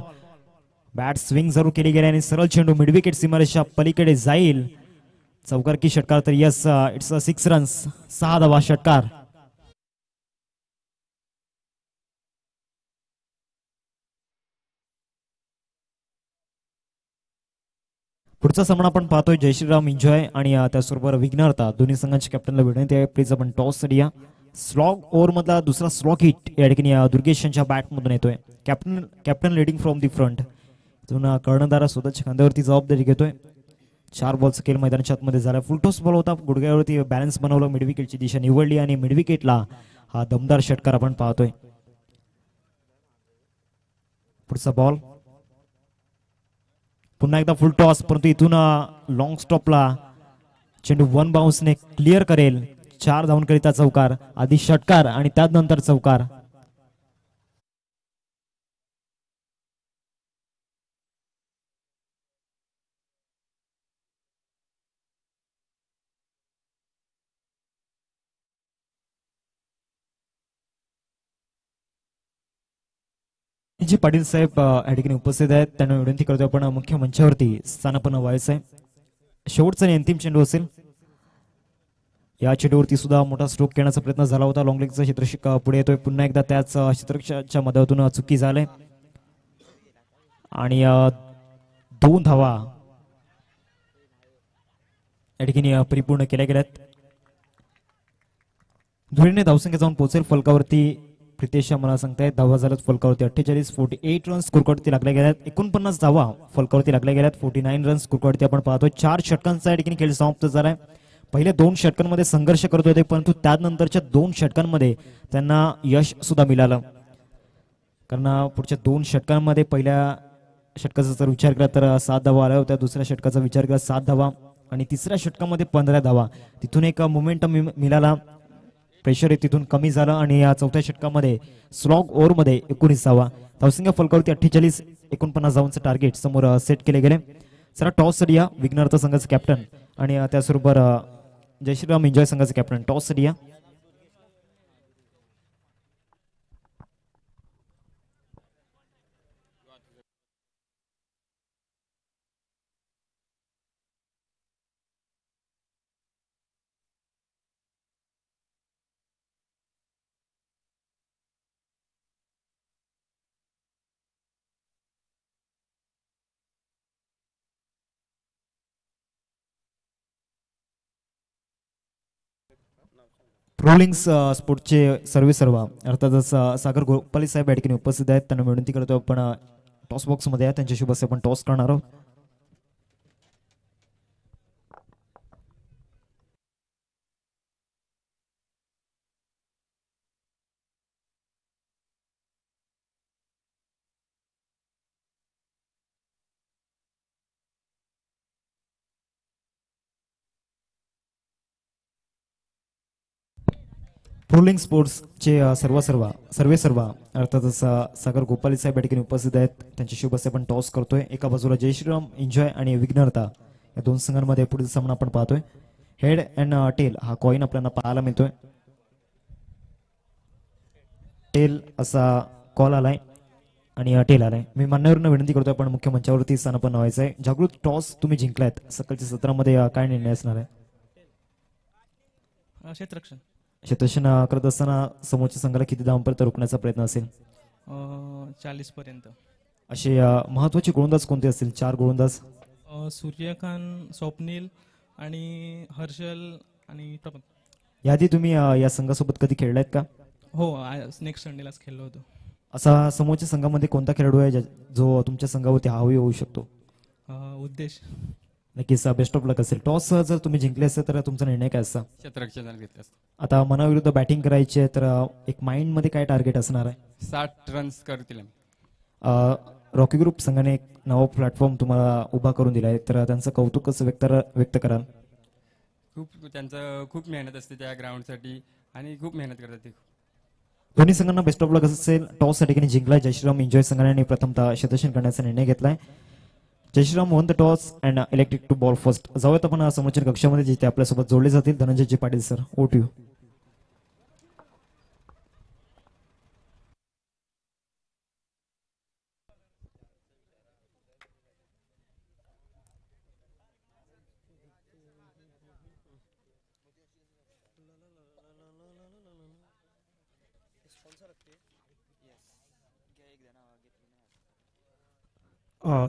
Bat swing जरूर केली गेली आणि सरळ चेंडू मिडविकेट सीमारेषा पलीकडे जाईल. चौकार की षटकार? तर यस, इट्स 6 रन्स. 6 धावा षटकार. पुढचा सामना आपण पाहतोय जय श्रीराम एन्जॉय आणि त्याचबरोबर विघ्नहर्ता. दोन्ही संघांच्या कॅप्टनला विनंती आहे प्लीज आपण टॉस साठी या. स्लॉग ओव्हर मधला दुसरा स्लॉग हिट या ठिकाणी दुर्गेश यांच्या बॅट मधून येतोय. Captain leading from the front. इथून कर्णधार स्वतःच्या खांद्यावरती जबाबदारी घेतोय. 4 बॉलचा खेळ मैदानाच्या आतमध्ये झाला. फुलटॉस बॉल होता. गुडघ्यावरती बॅलन्स बनवलं. मिडविकेटची दिशा निवडली आणि मिडविकेटला हा दमदार षटकार आपण पाहतोय. पुढचा बॉल पुन्हा एकदा फुल टॉस, परंतु इथून लॉंग स्टॉपला चेंडू 1 बाउन्सने क्लिअर करेल. 4 धावांकरिता चौकार. आधी षटकार आणि त्यानंतर चौकार. जी पाटील साहेब या ठिकाणी उपस्थित आहेत, त्यांना विनंती करतोय आपण मुख्य मंचावरती स्थानापन्न व्हायचं आहे. शेवटचा आणि अंतिम चेंडू असेल. या चेंडूवरती सुद्धा मोठा स्ट्रोक घेण्याचा प्रयत्न झाला होता. लॉंग लेगचा क्षेत्ररक्षक पुढे येतोय. पुन्हा एकदा त्याच क्षेत्ररक्षकाच्या मदतीतून चुकी झाले आणि 2 धावा या ठिकाणी परिपूर्ण केल्या गेल्यात. धुळीने धावसंख्या जाऊन पोहोचेल फलकावरती. प्रितेश मला सांगतायत धावा झाल्यात फलकावरती 48 रन्स स्कोरवरती लागल्या गेल्यात. 49 धावा फलकावरती लागल्या गेल्यात. 49 रन्स स्कोरवरती आपण पाहतोय. 4 षटकांचा या ठिकाणी खेळ समाप्त झालाय. पहिल्या 2 षटकांमध्ये संघर्ष करत होते, परंतु त्यानंतरच्या 2 षटकांमध्ये त्यांना यश सुद्धा मिळालं. कारण पुढच्या 2 षटकांमध्ये पहिल्या षटकाचा जर विचार केला तर 7 धावा आल्या होत्या. दुसऱ्या षटकाचा विचार केला 7 धावा आणि तिसऱ्या षटकामध्ये 15 धावा. तिथून एक मोमेंटम मिळाला. प्रेशर तिथून कमी झालं आणि या 4थ्या षटकामध्ये स्लॉग ओव्हर मध्ये 19 धावा. धावसंख्या फलकावरती 48. 49 धावांचं टार्गेट समोर सेट केले गेले. चला टॉस साठी या. विघ्नहर्ता संघाचे कॅप्टन आणि त्याचबरोबर जय श्रीराम एन्जॉय संघाचे कॅप्टन टॉस साठी या. प्रोलिंग्स स्पोर्टचे सर्वेसर्वा अर्थातच सागर गोपाली साहेब या ठिकाणी उपस्थित आहेत. त्यांना विनंती करतो आपण टॉस बॉक्समध्ये या. त्यांच्याशी बस आपण टॉस करणार आहोत. प्रोलिंग स्पोर्ट्सचे सर्वे अर्थातच सागर गोपाली साहेब या ठिकाणी उपस्थित आहेत. त्यांच्या शुभ हस्ते आपण टॉस करतोय. एका बाजूला जय श्रीराम एन्जॉय आणि विघ्नहर्ता या दोन संघांमध्ये पुढील सामना आपण पाहतोय. हेड अँड टेल हा कॉईन आपल्याला पाहायला मिळतोय. टेल असा कॉल आलाय आणि टेल आलाय. मी मान्यवरांना विनंती करतोय आपण मुख्य मंचावरती स्थान पण व्हायचं आहे. जागृत टॉस तुम्ही जिंकलायत. सकाळच्या सत्रामध्ये काय निर्णय असणार आहे? क्षेत्ररक्षण क्षेत्ररक्षण करत असताना समोरच्या संघाला किती धावांपर्यंत रोखण्याचा प्रयत्न असेल? 40 पर्यंत. असे महत्वाचे गोलंदाज कोणते असतील? 4 गोलंदाज. सूर्यकांत, स्वप्नील आणि हर्षल आणि तपन. याआधी तुम्ही या संघासोबत कधी खेळलायत का? हो, नेक्स्ट संडेलाच खेळलो होतो. असा समोरच्या संघामध्ये कोणता खेळाडू आहे जो तुमच्या संघावरती हावी होऊ शकतो? उद्देश. नक्कीच बेस्ट ऑफ लक असेल. टॉस जर तुम्ही जिंकले असेल तर तुमचा निर्णय काय असता? क्षेत्ररक्षणाला घेतलं असतं. आता मनाविरुद्ध बॅटिंग करायची आहे तर एक माइंड मध्ये काय टार्गेट असणार आहे? 60 रन्स करतील आम्ही. रॉकी ग्रुप संघाने एक नवा प्लॅटफॉर्म तुम्हाला उभा करून दिलाय तर त्यांचं कौतुक कसं व्यक्त कराल? त्यांचं खूप मेहनत असते त्या ग्राउंडसाठी आणि खूप मेहनत करतात ते. दोन्ही संघांना बेस्ट ऑफ लक असेल. टॉस या ठिकाणी जिंकलाय जयश्रीराम एन्जॉय संघाने प्रथमतः क्षेत्ररक्षण करण्याचा निर्णय घेतलाय. Jai Shri Ram one the toss and electric to ball first. जाऊयात आपण समोरच्या कक्षामध्ये जिथे आपल्यासोबत जोडले जातील. धनंजयजी पाटील सर, ओट यू.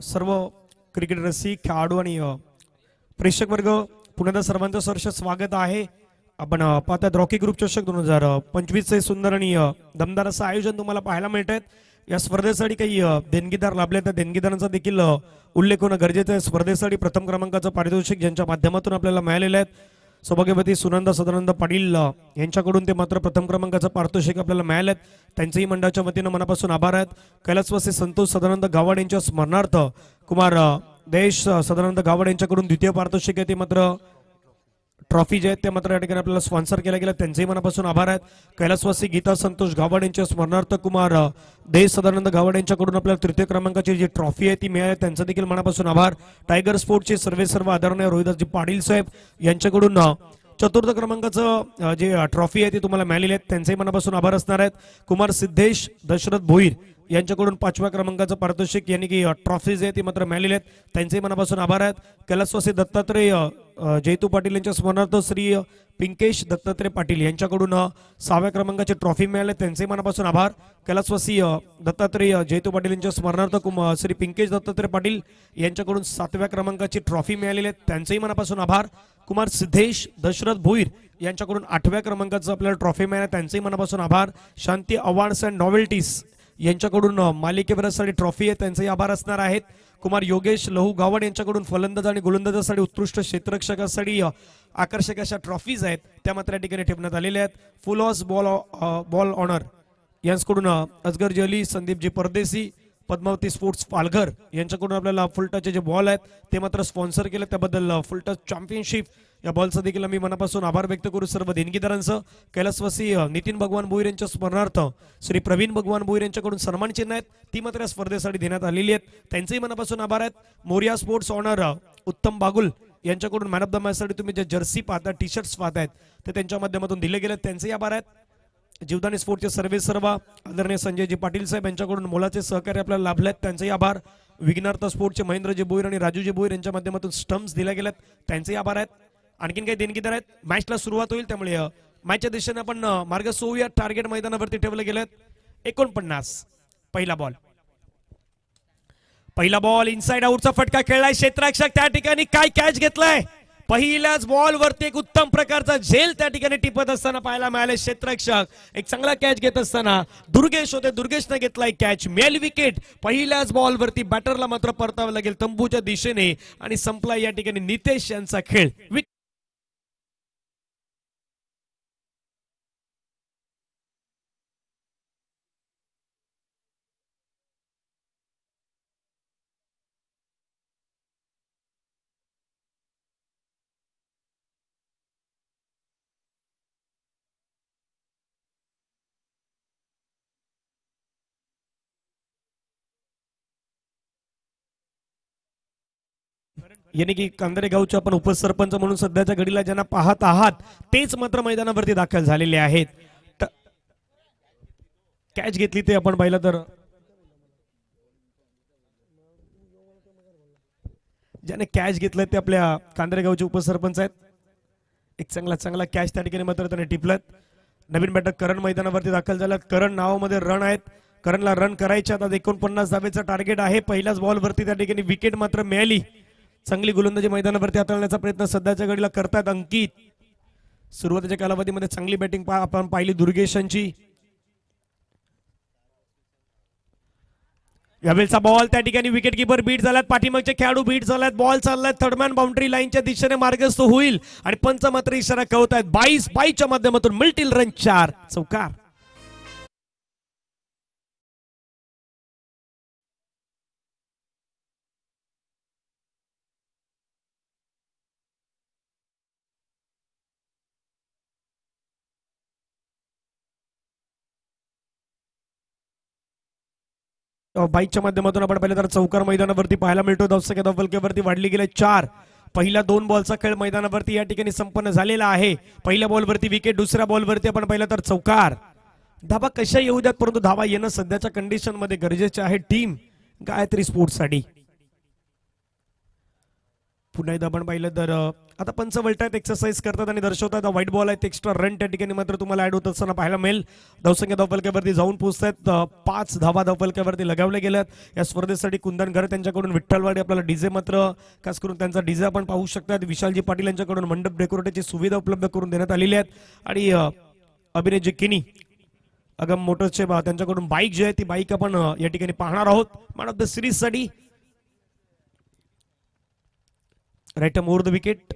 सर्व क्रिकेट रसिक खेळाडू आणि प्रेक्षक वर्ग पुन्हा सर्वांचं सहर्ष स्वागत आहे. आपण पाहतात रॉकी ग्रुप चषक 2025 चे सुंदर आणि दमदार असं आयोजन तुम्हाला पाहायला मिळत आहे. या स्पर्धेसाठी काही देणगीदार लाभले तर देणगीदारांचा देखील उल्लेख होणं गरजेचं आहे. स्पर्धेसाठी प्रथम क्रमांकाचं पारितोषिक ज्यांच्या माध्यमातून आपल्याला मिळालेलं आहे सौभाग्यवती सुनंदा सदानंद पाटील यांच्याकडून ते मात्र प्रथम क्रमांकाचं पारितोषिक आपल्याला मिळालं. त्यांचेही मंडळाच्या वतीनं मनापासून आभार आहेत. कैलासवासी संतोष सदानंद गावड यांच्या स्मरणार्थ कुमार देश सदानंद गावड यांच्याकडून द्वितीय पारितोषिक आहे ते मात्र ट्रॉफी जे आहेत ते मात्र या ठिकाणी आपल्याला स्पॉन्सर केल्या गेल्या. त्यांचेही मनापासून आभार आहेत. कैलासवासी गीता संतोष गावड यांच्या स्मरणार्थ कुमार देश सदानंद गावड यांच्याकडून आपल्याला तृतीय क्रमांकाची जी ट्रॉफी आहे ती मिळाली. त्यांचा देखील मनापासून आभार. टायगर स्पोर्टचे सर्व आदरणीय रोहिदासजी पाटील साहेब यांच्याकडून चतुर्थ क्रमांकाचं जे ट्रॉफी आहे ती तुम्हाला मिळालेली आहे. त्यांचेही मनापासून आभार असणार आहेत. कुमार सिद्धेश दशरथ भोईर यांच्याकडून 5व्या क्रमांकाचं पारितोषिक यानी की ट्रॉफीज आहे ती मात्र मिळालेली आहेत. त्यांचेही मनापासून आभार आहेत. कैलासवासी दत्तात्रय जयतू पाटील यांच्या स्मरणार्थ श्री पिंकेश दत्तात्रय पाटील यांच्याकडून 6व्या क्रमांकाची ट्रॉफी मिळाली. त्यांचे मनापासून आभार. कैलासवासी दत्तात्रय जयतू पाटील यांच्या स्मरणार्थ श्री पिंकेश दत्तात्रय पाटील यांच्याकडून 7व्या क्रमांकाची ट्रॉफी मिळालेली आहे. त्यांचेही मनापासून आभार. कुमार सिद्धेश दशरथ भोईर यांच्याकडून 8व्या क्रमांकाचं आपल्याला ट्रॉफी मिळाली. त्यांचेही मनापासून आभार. शांती अवॉर्ड्स अँड नॉवेल्टीज यांच्याकडून मालिकेवरसाठी ट्रॉफी आहे त्यांचेही आभार असणार आहेत. कुमार योगेश लहू गावड यांच्याकडून फलंदाज आणि गोलंदाजासाठी उत्कृष्ट क्षेत्ररक्षकासाठी आकर्षक अशा ट्रॉफीज आहेत त्या मात्र या ठिकाणी ठेवण्यात आलेल्या आहेत. फुल हॉर्स बॉल ऑनर यांच्याकडून असगरजी अली, संदीपजी परदेसी, पद्मावती स्पोर्ट्स पालघर यांच्याकडून आपल्याला फुल टचचे जे बॉल आहेत ते मात्र स्पॉन्सर केले. त्याबद्दल फुल टच चॅम्पियनशिप या बॉलचा देखील आम्ही मनापासून आभार व्यक्त करू सर्व देणगीदारांचं. कैलासवासी नितीन भगवान भोईर यांच्या स्मरणार्थ श्री प्रवीण भगवान भोईर यांच्याकडून सन्मान चिन्ह आहेत ती मात्र या स्पर्धेसाठी देण्यात आलेली आहेत. त्यांचेही मनापासून आभार आहेत. मोरिया स्पोर्ट्स ऑनर उत्तम बागुल यांच्याकडून मॅन ऑफ द मॅच साठी तुम्ही जे जर्सी पाहता टी शर्ट्स पाहतायत ते त्यांच्या माध्यमातून दिले गेले त्यांचेही आभार आहेत. जीवदानी स्पोर्टचे सर्व आदरणीय संजयजी पाटील साहेब यांच्याकडून मोलाचे सहकार्य आपल्याला लाभले आहेत त्यांचेही आभार. विघ्नार्थ स्पोर्टचे महेंद्रजी भोईर आणि राजूजी भोईर यांच्या माध्यमातून स्टम्प्स दिल्या गेल्यात त्यांचेही आभार आहेत. आणखीन काही देणगीदार आहेत. मॅचला सुरुवात होईल त्यामुळे मॅचच्या दिशेने आपण मार्ग सोडूया. टार्गेट मैदानावरती ठेवले गेलेत 49. पहिला बॉल इनसाइड आउटचा फटका खेळलाय क्षेत्ररक्षक त्या ठिकाणी काय कॅच घेतलाय. पहिल्याच बॉल वरती एक उत्तम प्रकारचा झेल त्या ठिकाणी टिपत असताना पाहायला मिळाले. क्षेत्ररक्षक एक चांगला कॅच घेत असताना दुर्गेश होते, दुर्गेशने घेतलाय कॅच. मेल विकेट पहिल्याच बॉल वरती बॅटरला मात्र परतावं लागेल तंबूच्या दिशेने आणि संपला या ठिकाणी नितेश यांचा खेळ. यानी की कांदरे गावचे आपण उपसरपंच म्हणून सध्याच्या घडीला ज्यांना पाहत आहात तेच मात्र मैदानावरती दाखल झालेले आहेत. कॅच घेतली ते आपण पाहिलं तर ज्याने कॅच घेतलंय ते आपल्या कांदरे गावचे उपसरपंच आहेत. एक चांगला कॅच त्या ठिकाणी मात्र त्याने टिपलत. नवीन बॅटर करण मैदानावरती दाखल झाला. करण नावामध्ये रन आहेत. करणला रन करायचे आता 49 धावेचं टार्गेट आहे. पहिल्याच बॉलवरती त्या ठिकाणी विकेट मात्र मिळाली. चांगली गोलंदाजी मैदानावरती हाताळण्याचा प्रयत्न सध्याच्या घडीला करतात अंकित. सुरुवातीच्या कालावधीमध्ये चांगली बॅटिंग आपण पाहिली दुर्गेशांची. यावेळचा बॉल त्या ठिकाणी विकेट किपर बीट झालात. पाठीमागचे खेळाडू बीट झालात. बॉल चाललाय थर्डमॅन बाउंड्री लाईनच्या दिशेने मार्गस्थ होईल आणि पंच मात्र इशारा कळवत आहेत. 22-22 माध्यमातून मिळतील रन 4 चौकार. बाईकच्या माध्यमातून आपण पाहिलं तर चौकार मैदानावरती पाहायला मिळतो. धावसंख्या धावफलकावरती वाढली गेले 4. पहिला 2 बॉलचा खेळ मैदानावरती या ठिकाणी संपन्न झालेला आहे. पहिल्या बॉलवरती विकेट, दुसऱ्या बॉलवरती आपण पाहिलं तर चौकार. धावा कशा येऊ द्यात परंतु धावा येणं सध्याच्या कंडिशन मध्ये गरजेचे आहे टीम गायत्री स्पोर्ट्स साठी. पुन्हा एकदा आपण पाहिलं तर आता पंच वलटात एक्सरसाइज करतात आणि दर्शवतात. व्हाईट बॉल आहेत. एक्स्ट्रा रन त्या ठिकाणी मात्र तुम्हाला ऍड होत असताना पाहायला मिळेल. धावसंख्या धावफलकावरती जाऊन पोहोचतात. 5 धावा धावफलकावरती लगावल्या गेल्यात. या स्पर्धेसाठी कुंदनघर त्यांच्याकडून विठ्ठलवाडी आपल्याला डीजे मात्र खास करून त्यांचा डीजे आपण पाहू शकतात. विशालजी पाटील यांच्याकडून मंडप डेकोरेटची सुविधा उपलब्ध करून देण्यात आलेली आहेत. आणि अभिनयजी किनी अगम मोटर्सचे त्यांच्याकडून बाईक जी आहे ती बाईक आपण या ठिकाणी पाहणार आहोत. मॅन ऑफ द सिरीज साठी right more the wicket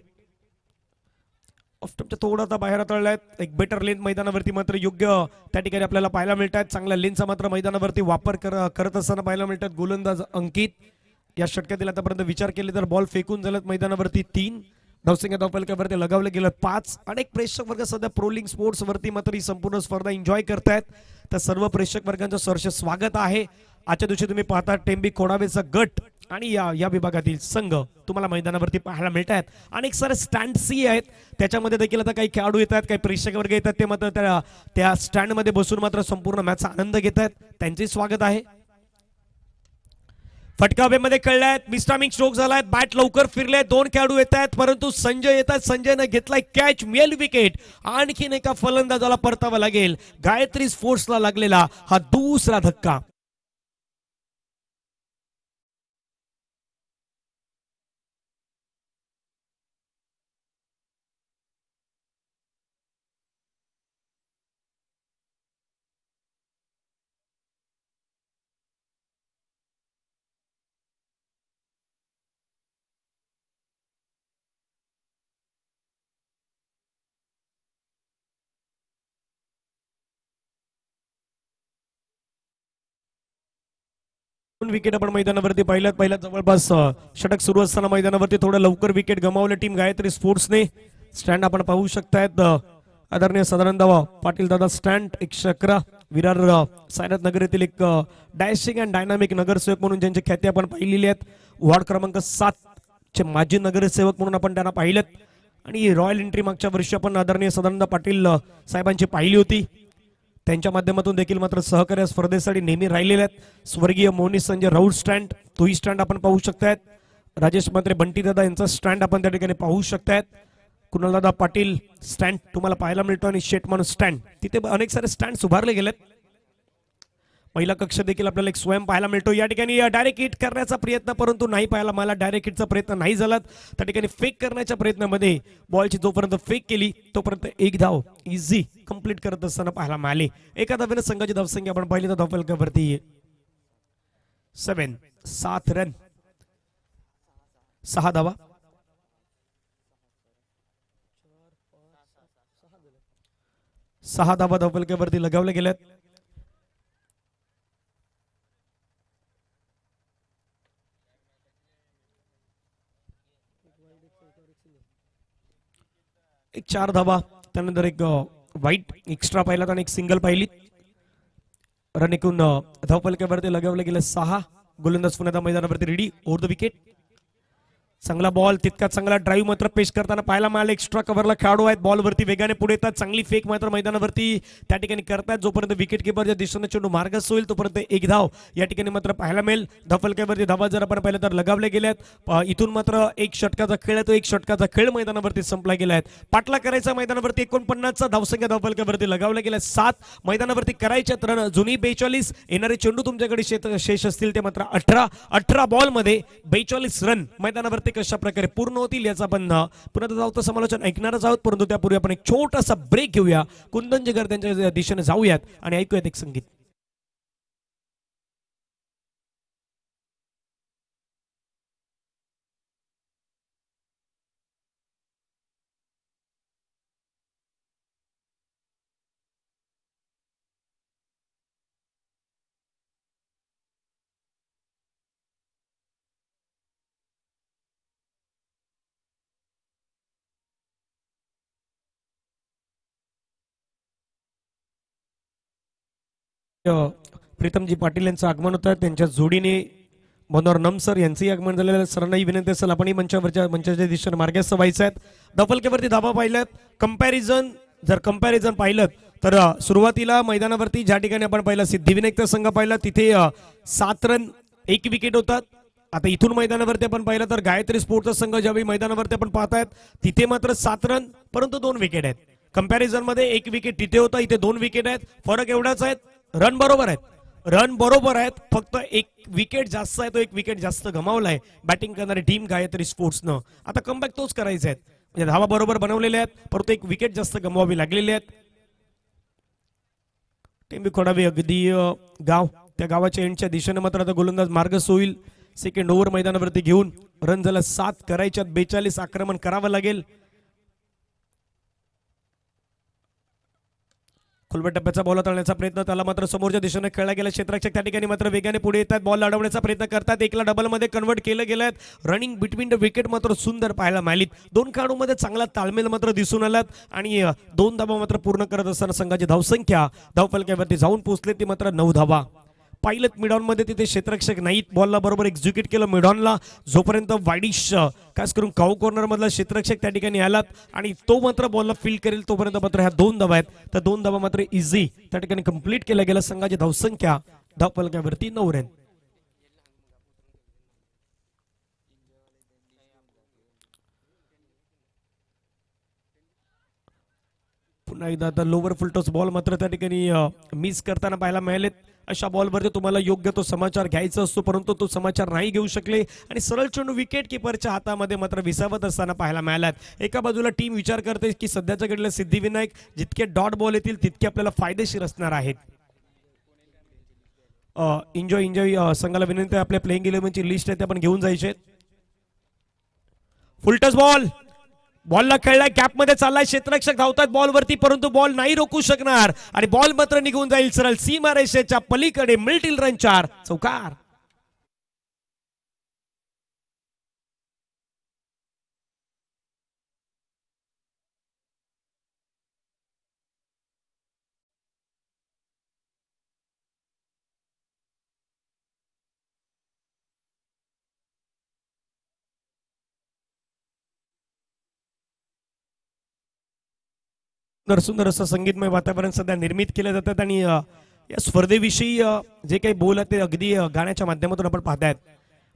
off थोडासा बाहेर हाताळलाय. एक बेटर लेंथ मैदानावरती मात्र योग्य त्या ठिकाणी आपल्याला पाहायला मिळतात. चांगल्या लेनचा मात्र मैदानावरती वापर करत असताना पाहायला मिळतात गोलंदाज अंकित. या षटकातील आतापर्यंत विचार केले तर बॉल फेकून झालेत मैदानावरती 3. धावसंख्या धावफलकावरती लगावले गेलं 5. अनेक प्रेक्षक वर्ग सध्या प्रोलिंग स्पोर्ट्स वरती मात्र ही संपूर्ण स्पर्धा एन्जॉय करतायत. तर सर्व प्रेक्षक वर्गांचं सहर्ष स्वागत आहे. आजच्या दिवशी तुम्ही पाहता टेंबी खोडावेचा गट आणि या विभागातील संघ तुम्हाला मैदानावरती पाहायला मिळत आहेत. अनेक सारे स्टँडसी आहेत. त्याच्यामध्ये देखील आता काही खेळाडू येतात, काही प्रेक्षक वर्ग येतात. ते मात्र त्या स्टँड मध्ये बसून मात्र संपूर्ण मॅचचा आनंद घेत आहेत. त्यांचे स्वागत आहे. फटकावेमध्ये कळलायत. मिस्टामिंग स्ट्रोक झालाय. बॅट लवकर फिरले. 2 खेळाडू येत आहेत परंतु संजय येतात. संजयनं घेतलाय कॅच. मिळेल विकेट. आणखीन एका फलंदाजाला परतावा लागेल. गायत्री स्पोर्ट्सला लागलेला हा दुसरा धक्का. विकेट आपण मैदानावरती पहिल्या जवळपास षटक सुरू असताना मैदानावरती थोडं लवकर विकेट गमावलं टीम गायत्री स्पोर्ट्सने. स्टँड आपण पाहू शकतायत. आदरणीय सदानंद पाटील दादा स्टँड 111 विरार सायनाथ नगर येथील एक डॅशिंग अँड डायनामिक नगरसेवक म्हणून ज्यांची ख्याती आपण पाहिलेली आहेत. वॉर्ड क्रमांक 7 चे माजी नगरसेवक म्हणून आपण त्यांना पाहिलेत. आणि रॉयल एंट्री मागच्या वर्षी आपण आदरणीय सदानंद पाटील साहेबांची पाहिली होती. त्यांच्या माध्यमातून देखील मात्र सहकार्य स्पर्धेसाठी नेहमी राहिलेले आहेत. स्वर्गीय मोनी संजय राऊत स्टँड तोही स्टँड आपण पाहू शकतायत. राजेश मात्रे बंटी दादा यांचा स्टँड आपण त्या ठिकाणी पाहू शकतायत. कुणालदादा पाटील स्टँड तुम्हाला पाहायला मिळतो आणि शेटमानू स्टँड तिथे अनेक सारे स्टँड उभारले गेलेत. पहिला कक्ष देखील आपल्याला एक स्वयं पाहायला मिळतो. या ठिकाणी डायरेक्ट हिट करण्याचा प्रयत्न परंतु नाही पाहायला मला. डायरेक्ट हिटचा प्रयत्न नाही झाला. त्या ठिकाणी फेक करण्याच्या प्रयत्नामध्ये बॉलची जोपर्यंत फेक केली तोपर्यंत एक धाव इझी कंप्लीट करत असताना पाहायला मिळाले. एका धावेने संघाची धावसंख्या आपण पाहिली तर धावफलकावरती 7 रन 6 धावा. 6 धावा धावफलकावरती लगावल्या गेल्यात. एक 4 धावा. त्यानंतर एक वाईट एक्स्ट्रा पाहिलात आणि एक सिंगल पाहिली. रन एकूण धावफलकावरती लगावले गेले 6. गोलंदाज पुन्हा मैदानावरती रेडी. Over the wicket. चांगला बॉल, तितका चांगला ड्राईव्ह मात्र पेश करताना पाहायला मिळाला. एक्स्ट्रा कव्हरला खेळाडू आहेत, बॉलवरती वेगाने पुढे येतात. चांगली फेक मात्र मैदानावरती त्या ठिकाणी करतात. जोपर्यंत विकेट किपरच्या दिशेने चेंडू मार्गस्थ होईल तोपर्यंत एक धाव या ठिकाणी मात्र पाहायला मिळेल. धफलक्यावरती धावा जर आपण पाहिलं तर लगावले गेल्यात. इथून मात्र एक षटकाचा खेळ आहे, तो एक षटकाचा खेळ मैदानावरती संपला गेला आहे. पाटला करायचा मैदानावरती 49चा धावसंख्या धफलक्यावरती लगावल्या गेल्या. 7 मैदानावरती करायच्यात रन, जुनी 42. येणारे चेंडू तुमच्याकडे शेष असतील ते मात्र 18 बॉल मध्ये 42 रन मैदानावरती कशा प्रकारे पूर्ण होतील याचा आपण पुन्हा जाऊचं समालोचन ऐकणारच आहोत. परंतु त्यापूर्वी आपण एक छोटासा ब्रेक घेऊया. कुंदन जिगर त्यांच्या दिशेने जाऊयात आणि ऐकूयात एक संगीत. प्रीतमजी पाटील यांचं आगमन होतं. त्यांच्या जोडीने मनोहर नमसर यांचंही आगमन झालेलं आहे. सरांनाही विनंती असेल आपणही मंचाच्या दिशेने मार्गस्थ व्हायचं आहेत. धफलकेवरती धाबा पाहिल्यात. कंपॅरिझन पाहिलं तर सुरुवातीला मैदानावरती ज्या ठिकाणी आपण पाहिलं सिद्धिविनायकचा संघ पाहिला तिथे 7 रन 1 विकेट होतात. आता इथून मैदानावरती आपण पाहिलं तर गायत्री स्पोर्टचा संघ ज्यावेळी मैदानावरती आपण पाहतायत तिथे मात्र 7 रन परंतु 2 विकेट आहेत. कंपॅरिझन मध्ये 1 विकेट तिथे होता, इथे 2 विकेट आहेत. फरक एवढाच आहे, रन बरोबर आहेत, फक्त 1 विकेट जास्त आहे, तो 1 विकेट जास्त गमावलाय बॅटिंग करणारी टीम गायत्री स्पोर्ट्सनं. आता कमबॅक तोच करायचा आहे, म्हणजे धावा बरोबर बनवलेल्या आहेत परंतु 1 विकेट जास्त गमवावी लागलेली आहेत. टेंबी खोडावी अगदी गाव त्या गावाच्या एंडच्या दिशेने मात्र आता गोलंदाज मार्गस्थ होईल. सेकंड ओव्हर मैदानावरती घेऊन रन झाला 7 करायच्यात. 42 आक्रमण करावं लागेल. खुलबट टप्प्याचा बॉल हाताळण्याचा प्रयत्न, त्याला मात्र समोरच्या दिशेने खेळला गेला. क्षेत्ररक्षक त्या ठिकाणी मात्र वेगाने पुढे येतात, बॉल अडवण्याचा प्रयत्न करतात. एकला डबल मध्ये कन्वर्ट केलं गेलं. रनिंग बिटवीन द विकेट मात्र सुंदर पाहायला मिळालीत. 2 खेळाडूंमध्ये चांगला ताळमेळ मात्र दिसून आलात आणि 2 धावा मात्र पूर्ण करत असताना संघाची धावसंख्या धावफलक्यावरती जाऊन पोहोचले ती मात्र 9 धावा. पाहिलं मिडॉन मध्ये तिथे क्षेत्ररक्षक नाहीत, बॉलला बरोबर एक्झिक्यूट केलं मिडॉनला. जोपर्यंत वाईडिश खास करून काऊ कॉर्नर मधला क्षेत्ररक्षक त्या ठिकाणी आलात आणि तो मात्र बॉलला फील्ड करेल तोपर्यंत मात्र ह्या 2 धावा आहेत. तर 2 धावा मात्र इझी त्या ठिकाणी कंप्लीट केल्या गेल्या. संघाची धावसंख्या धावफलक्यावरती 9 रन. पुन्हा एकदा आता लोवर फुलटॉस बॉल मात्र त्या ठिकाणी मिस करताना पाहायला मिळालेत. अशा बॉलवरती तुम्हाला योग्य तो समाचार घ्यायचा असतो परंतु तो समाचार नाही घेऊ शकले आणि सरळ चेंडू विकेट किपरच्या हातामध्ये मात्र विसावत असताना पाहायला मिळालात. एका बाजूला टीम विचार करते की सध्याच्या घडीला सिद्धिविनायक जितके डॉट बॉल येतील तितके आपल्याला फायदेशीर असणार आहेत. एन्जॉय संघाला विनंती आहे, आपल्या प्लेइंग 11ची लिस्ट आहे ते आपण घेऊन जायचे. फुलटॉस बॉलला खेळलाय, कॅप मध्ये चाललाय, क्षेत्ररक्षक धावतात बॉलवरती परंतु बॉल नाही रोखू शकणार आणि बॉल मात्र निघून जाईल सरळ सीमारेषेच्या पलीकडे. मिळतील रन 4 चौकार. सुंदर असं संगीतमय वातावरण सध्या निर्मित केलं जातात आणि या स्पर्धेविषयी जे काही बोल आहे ते अगदी गाण्याच्या माध्यमातून आपण पाहतायत.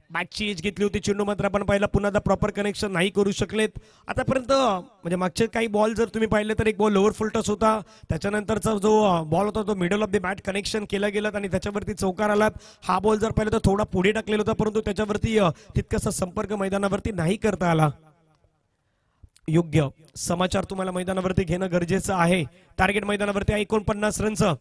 बॅटची एज घेतली होती, चेंडू मात्र आपण पाहिला पुन्हा प्रॉपर कनेक्शन नाही करू शकलेत आतापर्यंत. म्हणजे मागचे काही बॉल जर तुम्ही पाहिले तर एक बॉल लोअर फुलटॉस होता, त्याच्यानंतरचा जो बॉल होता तो middle of the bat connection केला गेला आणि त्याच्यावरती चौकार आलात. हा बॉल जर पाहिला तर थोडा पुढे टाकलेला होता परंतु त्याच्यावरती तितकासा संपर्क मैदानावरती नाही करता आला. योग्य समाचार तुम्हाला मैदानावरती घेणं गरजेचं आहे. टार्गेट मैदानावरती 49 रनचं.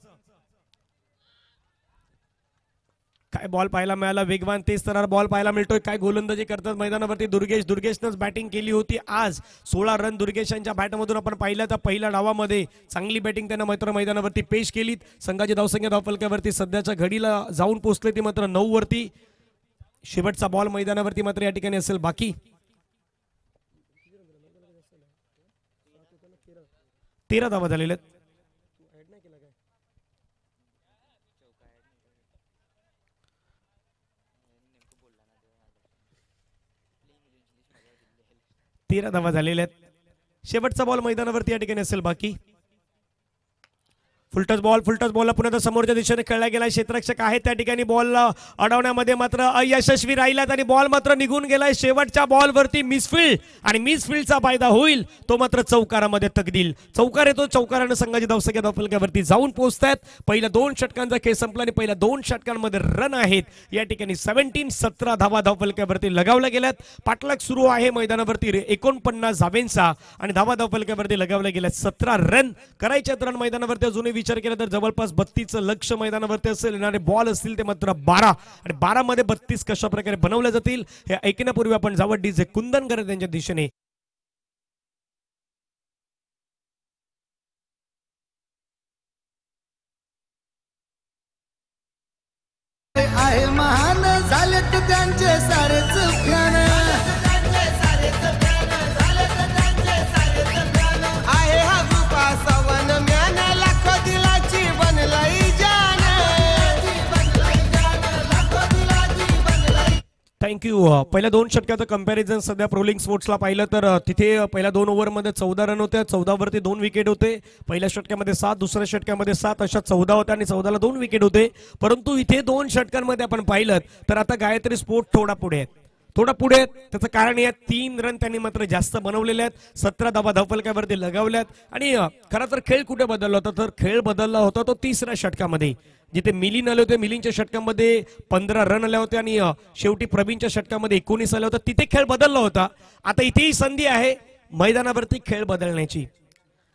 काय बॉल पाहायला मिळाला, वेगवान तेज तरार बॉल पाहायला मिळतोय. काय गोलंदाजी करतात मैदानावरती दुर्गेशनंच बॅटिंग केली होती आज. 16 रन दुर्गेश यांच्या बॅटमधून आपण पाहिलं तर पहिल्या डावामध्ये चांगली बॅटिंग त्यांना मात्र मैदानावरती पेश केली. संघाची धावसंख्या धावफलक्यावरती सध्याच्या घडीला जाऊन पोहोचले ती मात्र 9 वरती. शेवटचा बॉल मैदानावरती मात्र या ठिकाणी असेल बाकी. 13 धावा झालेल्या आहेत. 13 धावा झालेल्या आहेत. शेवटचा बॉल मैदानावरती या ठिकाणी असेल बाकी. फुलटच बॉलला पुन्हा समोरच्या दिशेने खेळला गेला. क्षेत्ररक्षक आहे त्या ठिकाणी बॉल अडवण्यामध्ये मात्र अयशस्वी राहिलात आणि बॉल मात्र निघून गेलाय. शेवटच्या बॉलवरती मिसफिल्ड आणि मिसफिल्डचा फायदा होईल तो मात्र चौकारामध्ये तकदील. चौकार येतो, चौकारानं संघाची धावसंख्या धावफलकावरती जाऊन पोहोचतात. पहिल्या 2 षटकांचा खेळ संपला आणि पहिल्या 2 षटकांमध्ये रन आहेत या ठिकाणी 17 धावा धावफलकावरती लगावल्या गेल्यात. पाठलाग सुरू आहे मैदानावरती 49 धावेंचा आणि धावा धावफलकावरती लगावल्या गेल्यात 17 रन. करायचे रन मैदानावरती अजूनही विचार केला तर जवळपास 32 लक्ष मैदानावरती असेल. येणारे बॉल असतील ते मात्र 12 आणि 12 मध्ये 32 कशा प्रकारे बनवले जातील हे ऐकण्यापूर्वी आपण जावं डीजे कुंदनकर यांच्या दिशेने. आहे महान झालेत त्यांचे सारेच फॅन. आहे हा गुपा सवन म्यान लाखो दिलाची बनलाई जान. थँक्यू. पहिल्या 2 षटकाचं कंपॅरिझन सध्या प्रोलिंग स्पोर्ट्सला पाहिलं तर तिथे पहिल्या 2 ओव्हरमध्ये 14 रन होत्या. 14 वरती 2 विकेट होते. पहिल्या षटकामध्ये 7, दुसऱ्या षटकामध्ये 7 अशा 14 होत्या आणि 14ला 2 विकेट होते. परंतु इथे 2 षटकांमध्ये आपण पाहिलं तर आता गायत्री स्पोर्ट थोडा पुढे आहेत. त्याचं कारण या 3 रन त्यांनी मात्र जास्त बनवलेले आहेत. 17 धावा धावफलकावरती लगावल्यात आणि खरं तर खेळ कुठे बदलला होता तर खेळ बदलला होता तो 3ऱ्या षटकामध्ये. जिथे मिलिंद आले होते, मिलिंदच्या षटकामध्ये 15 रन आले होते आणि शेवटी प्रवीणच्या षटकामध्ये 19 आले होते. तिथे खेळ बदलला होता. आता इथेही संधी आहे मैदानावरती खेळ बदलण्याची.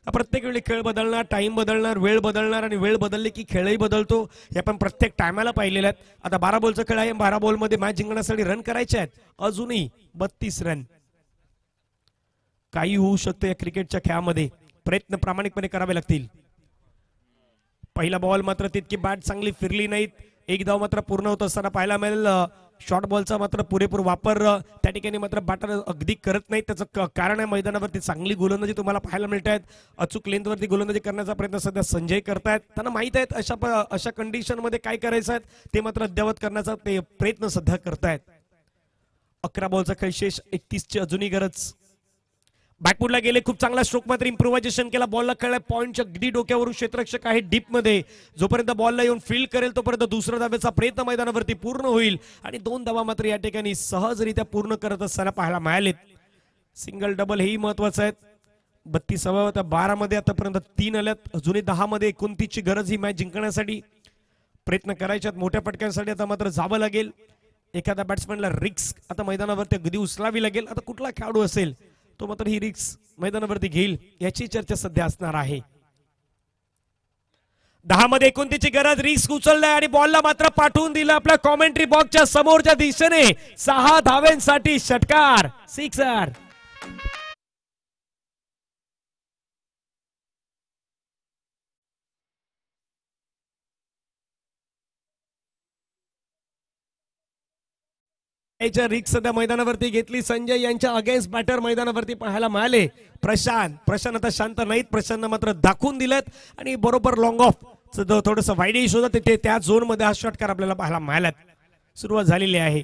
प्रत्येक वेळी खेळ बदलणार, टाइम बदलणार, वेळ बदलणार आणि वेळ बदलली की खेळही बदलतो. हे आपण प्रत्येक टायमाला पाहिलेलं आहेत. आता 12 बॉलचा खेळ आहे. 12 बॉलमध्ये मॅच जिंकण्यासाठी रन करायचे आहेत. अजूनही 32 रन. काही होऊ शकतं या क्रिकेटच्या खेळामध्ये. प्रयत्न प्रामाणिकपणे करावे लागतील. पहिला बॉल मात्र तितकी बॅट चांगली फिरली नाहीत. एक धाव मात्र पूर्ण होत असताना पाहायला मिळेल. शॉर्ट बॉलचा मात्र पुरेपूर वापर त्या ठिकाणी मात्र बॅटर अगदी करत नाहीत. त्याचं कारण आहे मैदानावरती चांगली गोलंदाजी तुम्हाला पाहायला मिळत आहेत. अचूक लेंथवरती गोलंदाजी करण्याचा प्रयत्न सध्या संजय करतायत. त्यांना माहित आहेत अशा कंडिशन मध्ये काय करायचं आहे ते मात्र अद्यावत करण्याचा ते प्रयत्न सध्या करतायत. 11 बॉलचा खेळ शेष. 31ची अजूनही गरज. बॅकफुटला गेले. खूप चांगला स्ट्रोक मात्र इम्प्रोव्हायझेशन केला. बॉलला खेळलाय पॉईंटच्या अगदी डोक्यावरून. क्षेत्ररक्षक आहे डीप मध्ये. जोपर्यंत बॉलला येऊन फील्ड करेल तोपर्यंत दुसऱ्या धावेचा प्रयत्न मैदानावरती पूर्ण होईल आणि 2 धावा मात्र या ठिकाणी सहजरित्या पूर्ण करत असताना पाहायला मिळालेत. सिंगल डबल हेही महत्वाचं आहे. 32 होत्या, 12 मध्ये आतापर्यंत 3 आल्यात. अजूनही 10 मध्ये 29ची गरज ही मॅच जिंकण्यासाठी. प्रयत्न करायच्यात मोठ्या फटक्यांसाठी. आता मात्र जावं लागेल. एखाद्या बॅट्समॅनला रिस्क आता मैदानावरती अगदी उचलावी लागेल. आता कुठला खेळाडू असेल तो मात्र ही रिक्स मैदानावरती घेईल याची चर्चा सध्या असणार आहे. 10 मध्ये 29ची गरज. रिस्क उचललाय आणि बॉलला मात्र पाठवून दिलं आपल्या कॉमेंट्री बॉक्सच्या समोरच्या दिशेने. 6 धावेंसाठी षटकार. सिक्सर. रिक्स सध्या मैदानावरती घेतली. संजय यांच्या अगेन्स्ट बॅटर मैदानावरती पाहायला मिळाले. प्रशांत आता शांत नाहीत. प्रशांत मात्र दाखवून दिलेत आणि बरोबर लॉंग ऑफ थोडस वाईड इश होता तिथे त्या झोन मध्ये हा षटकार आपल्याला पाहायला मिळालात. सुरुवात झालेली आहे.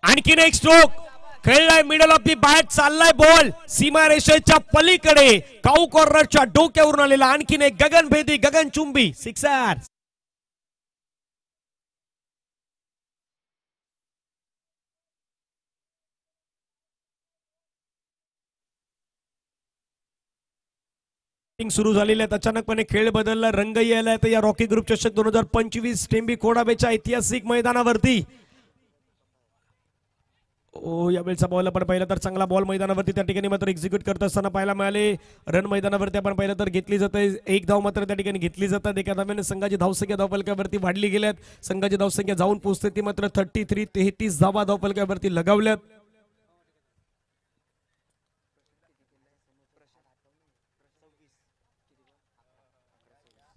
आणखीन एक स्ट्रोक खेळलाय. Middle of the bat. चाललाय बॉल सीमारेषेच्या पलीकडे. काऊ कॉर्नरच्या डोक्यावरून आलेला आणखीन एक गगनभेदी गगनचुंबी सिक्सर. सुरू झालेल्या अचानकपणे खेळ बदलला. रंगही आलाय तर या रॉकी ग्रुप चषक 2025 टेंबी खोडाबेच्या ऐतिहासिक मैदानावरती. यावेळेचा बॉल आपण पाहिला तर चांगला बॉल मैदानावरती त्या ठिकाणी मात्र एक्झिक्यूट करत असताना पाहायला मिळाले. रन मैदानावरती आपण पाहिलं तर घेतली जाते. एक धाव मात्र त्या ठिकाणी घेतली जातात. एका धाव्याने संघाची धावसंख्या धावफलकावरती वाढली गेल्यात. संघाची धावसंख्या जाऊन पोहोचते ती मात्र 33 धावा धावफलकावरती लगावल्यात.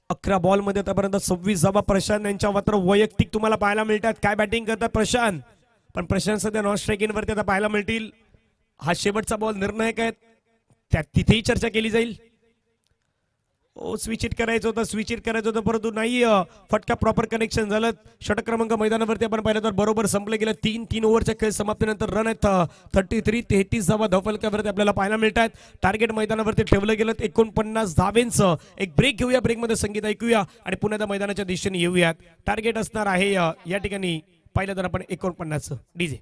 अकरा बॉल मध्ये आतापर्यंत 26 धावा प्रशांत यांच्या मात्र वैयक्तिक तुम्हाला पाहायला मिळतात. काय बॅटिंग करतात प्रशांत. पण प्रशांत सध्या नॉन स्ट्रायकिंग वरती आता पाहायला मिळतील. हा शेवटचा बॉल निर्णायक आहे. तिथेही चर्चा केली जाईल. स्विच इट करायचं होतं परंतु नाही फटका प्रॉपर कनेक्शन झालं. षटक क्रमांक मैदानावरती आपण पाहिलं तर बरोबर संपलं गेलं. 3 ओव्हरच्या खेळ समाप्तीनंतर रन आहेत 33 धावा धावफलकावरती आपल्याला पाहायला मिळत आहेत. टार्गेट मैदानावरती ठेवलं गेलं 49 धावेंचं. एक ब्रेक घेऊया, ब्रेकमध्ये संगीत ऐकूया आणि पुन्हा मैदानाच्या दिशेने येऊयात. टार्गेट असणार आहे या ठिकाणी पाहिलं तर आपण 49 डीजे.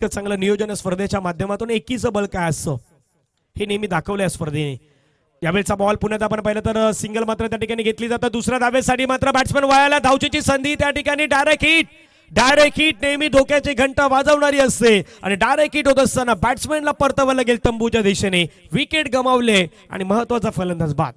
चांगलं नियोजन स्पर्धेच्या माध्यमातून एकीचं बल काय असतं हे नेहमी दाखवलं या स्पर्धेने. यावेळेचा बॉल पुण्यात आपण पाहिलं तर सिंगल मात्र त्या ठिकाणी घेतली जातं. दुसऱ्या धावेसाठी मात्र बॅट्समन वयाला धावचीची संधी त्या ठिकाणी. डायरेक्ट हिट नेहमी धोक्याची घंटा वाजवणारी असते आणि डायरेक्ट हिट होत असताना बॅट्समॅनला परतावं लागेल तंबूच्या दिशेने. विकेट गमावले आणि महत्वाचा फलंदाज बाद.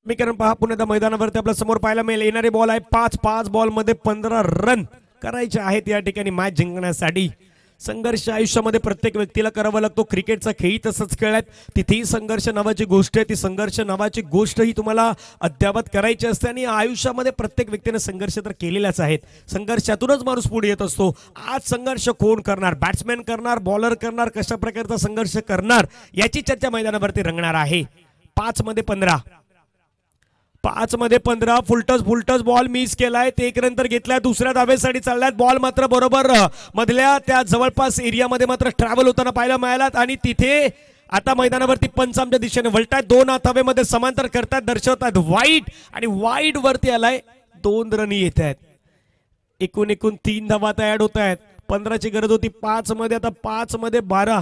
समीकरण पहा पुण्याच्या मैदानावरती आपल्या समोर पाहायला मिळेल. येणारे बॉल आहे 5 बॉल मध्ये 15 रन करायचे आहेत या ठिकाणी मॅच जिंकण्यासाठी. संघर्ष आयुष्यामध्ये प्रत्येक व्यक्तीला करावा लागतो. क्रिकेटचा खेळही तसंच खेळ आहेत. तिथेही संघर्ष नावाची गोष्ट आहे. ती संघर्ष नावाची गोष्ट ही तुम्हाला अद्यावत करायची असते आणि आयुष्यामध्ये प्रत्येक व्यक्तीने संघर्ष तर केलेलाच आहेत. संघर्षातूनच माणूस पुढे येत असतो. आज संघर्ष कोण करणार, बॅट्समॅन करणार, बॉलर करणार, कशा प्रकारचा संघर्ष करणार याची चर्चा मैदानावरती रंगणार आहे. 5 मध्ये 15 फुलटस बॉल मिस केलाय. ते एक नंतर घेतलाय. दुसऱ्या धावेसाठी चाललाय. बॉल मात्र बरोबर मधल्या त्या जवळपास एरियामध्ये मात्र ट्रॅव्हल होताना पाहायला मिळालात आणि तिथे आता मैदानावरती पंच आमच्या दिशेने वळतायत. 2 धावेमध्ये समांतर करतात, दर्शवतात वाईट आणि वाईट वरती आलाय. 2 रन येत आहेत. एकूण 3 धावा ऍड होत आहेत. 15ची गरज होती 5 मध्ये. आता 5 मध्ये 12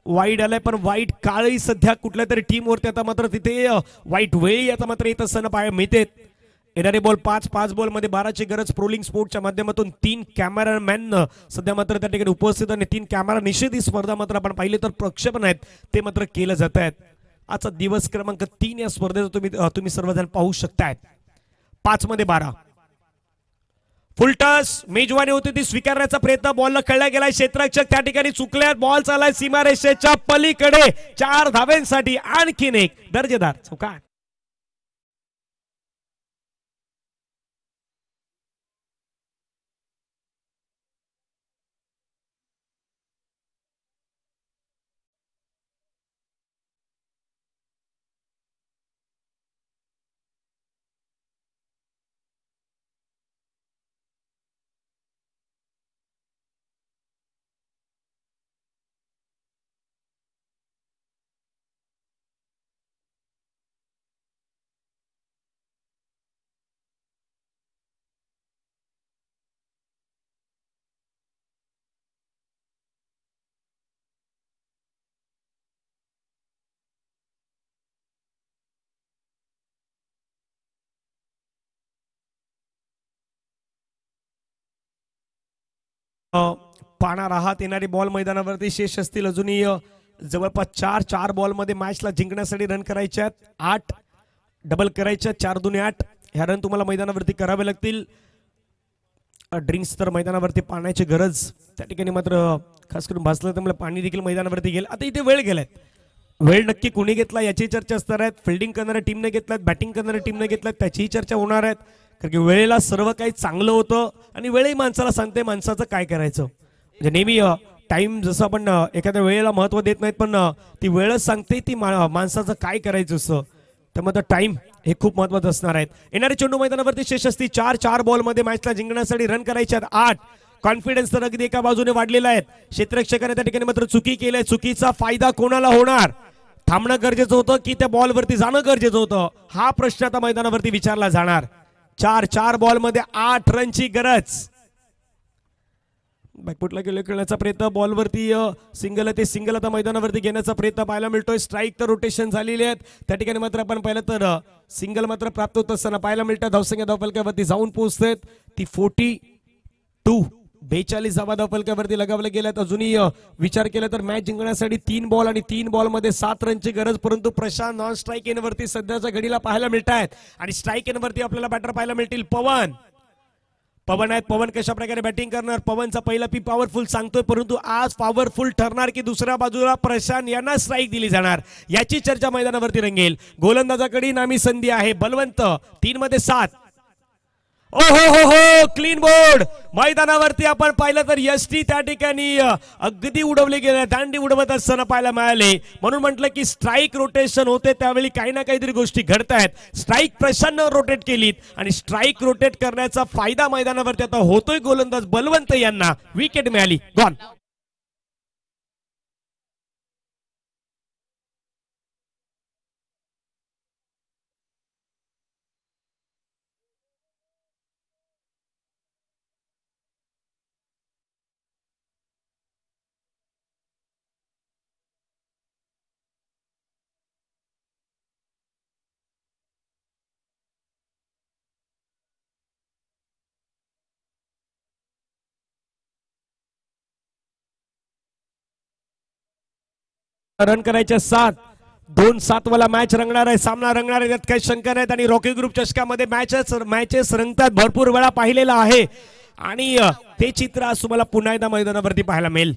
वाईट आलाय. पण वाईट काळही सध्या कुठल्या तरी टीम वरती आता मात्र तिथे वाईट वेळी आता मात्र येत असताना पाहायला मिळते. येणारे बॉल 5 बॉल मध्ये 12ची गरज. प्रोलिंग स्पोर्टच्या माध्यमातून 3 कॅमेरामॅन सध्या मात्र त्या ठिकाणी उपस्थित आणि 3 कॅमेरा निषेध ही स्पर्धा मात्र आपण पाहिली तर प्रक्षेपण आहेत ते मात्र केलं जात आहेत. आजचा दिवस क्रमांक 3 या स्पर्धेचा तुम्ही सर्वजण पाहू शकतायत. 5 मध्ये 12 फुलटस मेजवानी होती ती स्वीकारण्याचा प्रयत्न. बॉलला खेळला गेलाय. क्षेत्ररक्षक त्या ठिकाणी चुकल्यात. बॉल चालाय सीमारेषेच्या पलीकडे. 4 धावेंसाठी आणखीन एक दर्जेदार चौकार. पाहणार आहात. येणारे बॉल मैदानावरती शेष असतील. अजूनही जवळपास 4 बॉलमध्ये मॅचला जिंकण्यासाठी रन करायचे आहेत. 8 डबल करायचे, 4 दुने 8 ह्या रन तुम्हाला मैदानावरती करावे लागतील. ड्रिंक्स तर मैदानावरती पाण्याची गरज त्या ठिकाणी मात्र खास करून भासलं त्यामुळे पाणी देखील मैदानावरती गेलं. आता इथे वेळ गेलाय. वेळ नक्की कोणी घेतला याची चर्चा असणार आहे. फिल्डिंग करणाऱ्या टीमने घेतलात, बॅटिंग करणाऱ्या टीमने घेतलात त्याचीही चर्चा होणार आहे. कारण की वेळेला सर्व काही चांगलं होतं आणि वेळही माणसाला सांगते माणसाचं काय करायचं. म्हणजे नेहमी टाइम जसं आपण एखाद्या वेळेला महत्व देत नाहीत पण ती वेळच सांगते ती माणसाचं काय करायचं असं. त्यामुळे टाइम हे खूप महत्वाचं असणार आहे. येणारे चेंडू मैदानावरती शेष असतील. 4 बॉलमध्ये मॅचला जिंकण्यासाठी रन करायचे आहेत 8. कॉन्फिडन्स तर अगदी एका बाजूने वाढलेला आहे. क्षेत्ररक्षकाने त्या ठिकाणी मात्र चुकी केली. चुकीचा फायदा कोणाला होणार. थांबणं गरजेचं होतं की त्या बॉलवरती जाणं गरजेचं होतं हा प्रश्न आता मैदानावरती विचारला जाणार. 4 बॉलमध्ये 8 रनची गरज. बॅकफुटला गेले खेळण्याचा प्रयत्न. बॉलवरती सिंगल ते सिंगल आता मैदानावरती घेण्याचा प्रयत्न पाहायला मिळतोय. स्ट्राईक तर रोटेशन झालेली आहेत त्या ठिकाणी मात्र आपण पाहिलं तर सिंगल मात्र प्राप्त होत असताना पाहायला मिळतं. धावसंख्या धावफलकावरती जाऊन पोहोचतात ती 42 धावा धावफलकावरती लगावल्या गेल्यात. अजूनही विचार केला तर मॅच जिंकण्यासाठी 3 बॉल आणि 3 बॉलमध्ये 7 रनची गरज. परंतु प्रशांत नॉन स्ट्राईक एनवरती सध्याच्या घडीला पाहायला मिळत आहेत आणि स्ट्राईक एनवरती आपल्याला बॅटर पाहायला मिळतील. पवन आहेत. पवन कशा प्रकारे बॅटिंग करणार. पवनचा पहिला पी पॉवरफुल सांगतोय परंतु आज पॉवरफुल ठरणार की दुसऱ्या बाजूला प्रशांत यांना स्ट्राईक दिली जाणार याची चर्चा मैदानावरती रंगेल. गोलंदाजाकडे नामी संधी आहे. बलवंत 3 मध्ये 7. हो क्लीन बोर्ड. मैदानावरती आपण पाहिलं तर यष्टी त्या ठिकाणी अगदी उडवले गेले. दांडी उडवत असताना पाहायला मिळाले. म्हणून म्हटलं की स्ट्राईक रोटेशन होते त्यावेळी काही ना काहीतरी गोष्टी घडत आहेत. स्ट्राईक प्रशांत रोटेट केलीत आणि स्ट्राईक रोटेट करण्याचा फायदा मैदानावरती आता होतोय गोलंदाज बलवंत यांना. विकेट मिळाली. गॉन. रन करायचे 7. 2-7 वाला मॅच रंगणार आहे. सामना रंगणार आहे त्यात काही शंका नाहीत. आणि रॉकी ग्रुप चषकामध्ये मॅचेस रंगतात भरपूर वेळा पाहिलेला आहे आणि ते चित्र आज तुम्हाला पुन्हा एकदा मैदानावरती पाहायला मिळेल.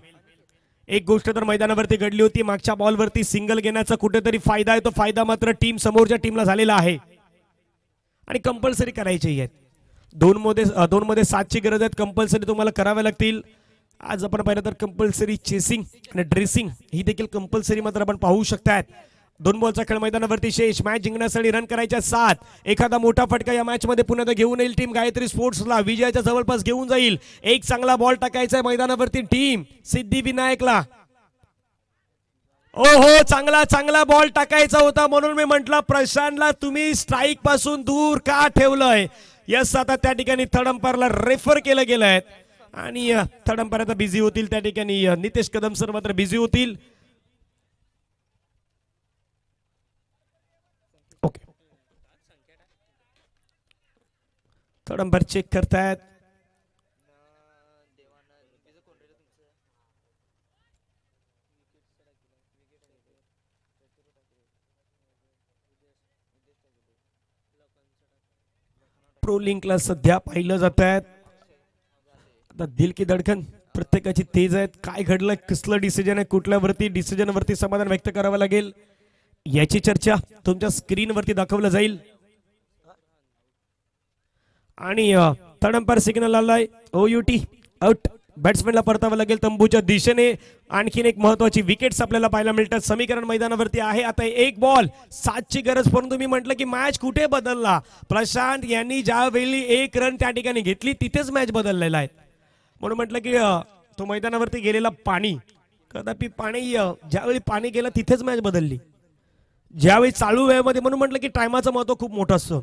एक गोष्ट तर मैदानावरती घडली होती. मागच्या बॉलवरती सिंगल घेण्याचा कुठेतरी फायदा आहे. तो फायदा मात्र टीम समोरच्या टीमला झालेला आहे आणि कंपल्सरी करायची आहेत. 2 मध्ये 7ची गरज आहे. कंपल्सरी तुम्हाला कराव्या लागतील. आज आपण पाहिलं तर कंपल्सरी चेसिंग आणि ड्रेसिंग ही देखील कंपल्सरी मात्र आपण पाहू शकतात. 2 बॉलचा खेळ मैदानावरती शेष. मॅच जिंकण्यासाठी रन करायच्या 7. एखादा मोठा फटका या मॅच मध्ये पुन्हा घेऊन येईल टीम गायत्री स्पोर्ट्सला. विजयाच्या जवळपास घेऊन जाईल. एक चांगला बॉल टाकायचा मैदानावरती टीम सिद्धिविनायकला. चांगला बॉल टाकायचा होता म्हणून मी म्हटलं प्रशांतला तुम्ही स्ट्राईक पासून दूर का ठेवलंय. यस आता त्या ठिकाणी थर्ड अंपायरला रेफर केलं गेलंय आणि थर्ड अंपायर आता बिझी होतील. त्या ठिकाणी नितेश कदम सर मात्र बिझी होतील. ओके थर्ड अंपायर चेक करतायत. प्रो लिंकला सध्या पाहिलं जात आहेत. आता दिल की धडकन प्रत्येकाची तेज आहेत. काय घडलं कसलं डिसिजन आहे कुठल्यावरती डिसिजनवरती समाधान व्यक्त करावं लागेल याची चर्चा तुमच्या स्क्रीनवरती दाखवलं जाईल. आणि थर्ड अंपायर सिग्नल आलाय. OUT out. बॅट्समॅनला परतावं लागेल तंबूच्या दिशेने. आणखीन एक महत्वाची विकेट्स आपल्याला पाहायला मिळतात. समीकरण मैदानावरती आहे. आता 1 बॉल 7ची गरज. परंतु मी म्हटलं की मॅच कुठे बदलला. प्रशांत यांनी ज्यावेळी 1 रन त्या ठिकाणी घेतली तिथेच मॅच बदललेला आहे. म्हणून म्हटलं की तो मैदानावरती गेलेला पाणी कदापि पाणी ज्यावेळी पाणी गेलं तिथेच मॅच बदलली. ज्यावेळी चालू वेळेमध्ये म्हणून म्हटलं की टायमाचं महत्व खूप मोठं असतं.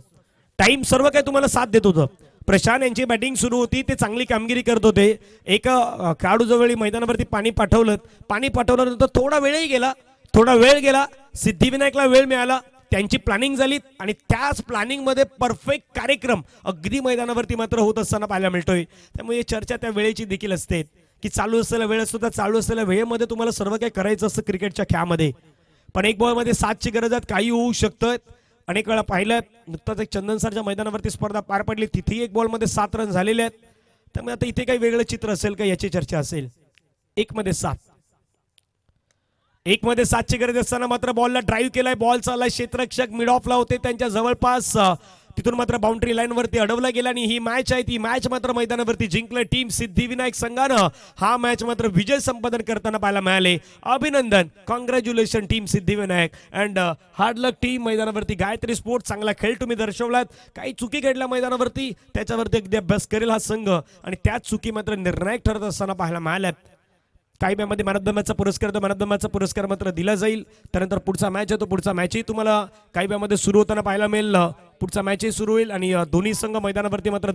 टाइम सर्व काही तुम्हाला साथ देत होतं. प्रशांत यांची बॅटिंग सुरू होती. ते चांगली कामगिरी करत होते. एका खेळाडू जवळ मैदानावरती पाणी पाठवल्यानंतर थोडा वेळ गेला. सिद्धिविनायकला वेळ मिळाला. त्यांची प्लॅनिंग झाली आणि त्याच प्लॅनिंग मध्ये परफेक्ट कार्यक्रम अगदी मैदानावरती मात्र होत असताना पाहायला मिळतोय. त्यामुळे चर्चा त्या वेळेची देखील असते. की चालू असलेला वेळ असतो, त्या चालू असलेल्या वेळेमध्ये तुम्हाला सर्व काही करायचं असतं क्रिकेटच्या खेळामध्ये. पण एक बॉलमध्ये 7ची गरज आहे, काही होऊ शकतं. अनेक वेळा पाहिलं, नुकताच एक चंदनसरच्या मैदानावरती स्पर्धा पार पडली, तिथेही एक बॉलमध्ये 7 रन झालेले आहेत. त्यामुळे आता इथे काही वेगळं चित्र असेल का याची चर्चा असेल. 1मध्ये 7ची गरज असताना मात्र बॉलला ड्राईव्ह केलाय, बॉल चाललाय, क्षेत्ररक्षक मिड ऑफला होते त्यांच्या जवळपास, तिथून मात्र बाउंड्री लाईन वरती अडवला गेला आणि ही मॅच आहे ती मॅच मात्र मैदानावरती जिंकलं टीम सिद्धिविनायक संघानं. हा मॅच मात्र विजय संपादन करताना पाहायला मिळाले. अभिनंदन, congratulation team Siddhivinayak and hard luck team. मैदानावरती गायत्री स्पोर्ट्स चांगला खेळ तुम्ही दर्शवलात. काही चुकी घडल्या मैदानावरती, त्याच्यावरती अगदी अभ्यास करेल हा संघ आणि त्याच चुकी मात्र निर्णायक ठरत असताना पाहायला मिळाल्यात. काही मॅचमध्ये मॅन ऑफ द मॅचचा पुरस्कार, तर मॅन ऑफ द मॅचचा पुरस्कार मात्र दिला जाईल. त्यानंतर पुढचा मॅच आहे तो पुढचा मॅचही तुम्हाला काही मॅचमध्ये सुरू होताना पाहायला मिळेल. पुढचा मॅचही सुरू होईल आणि दोन्ही संघ मैदानावरती मात्र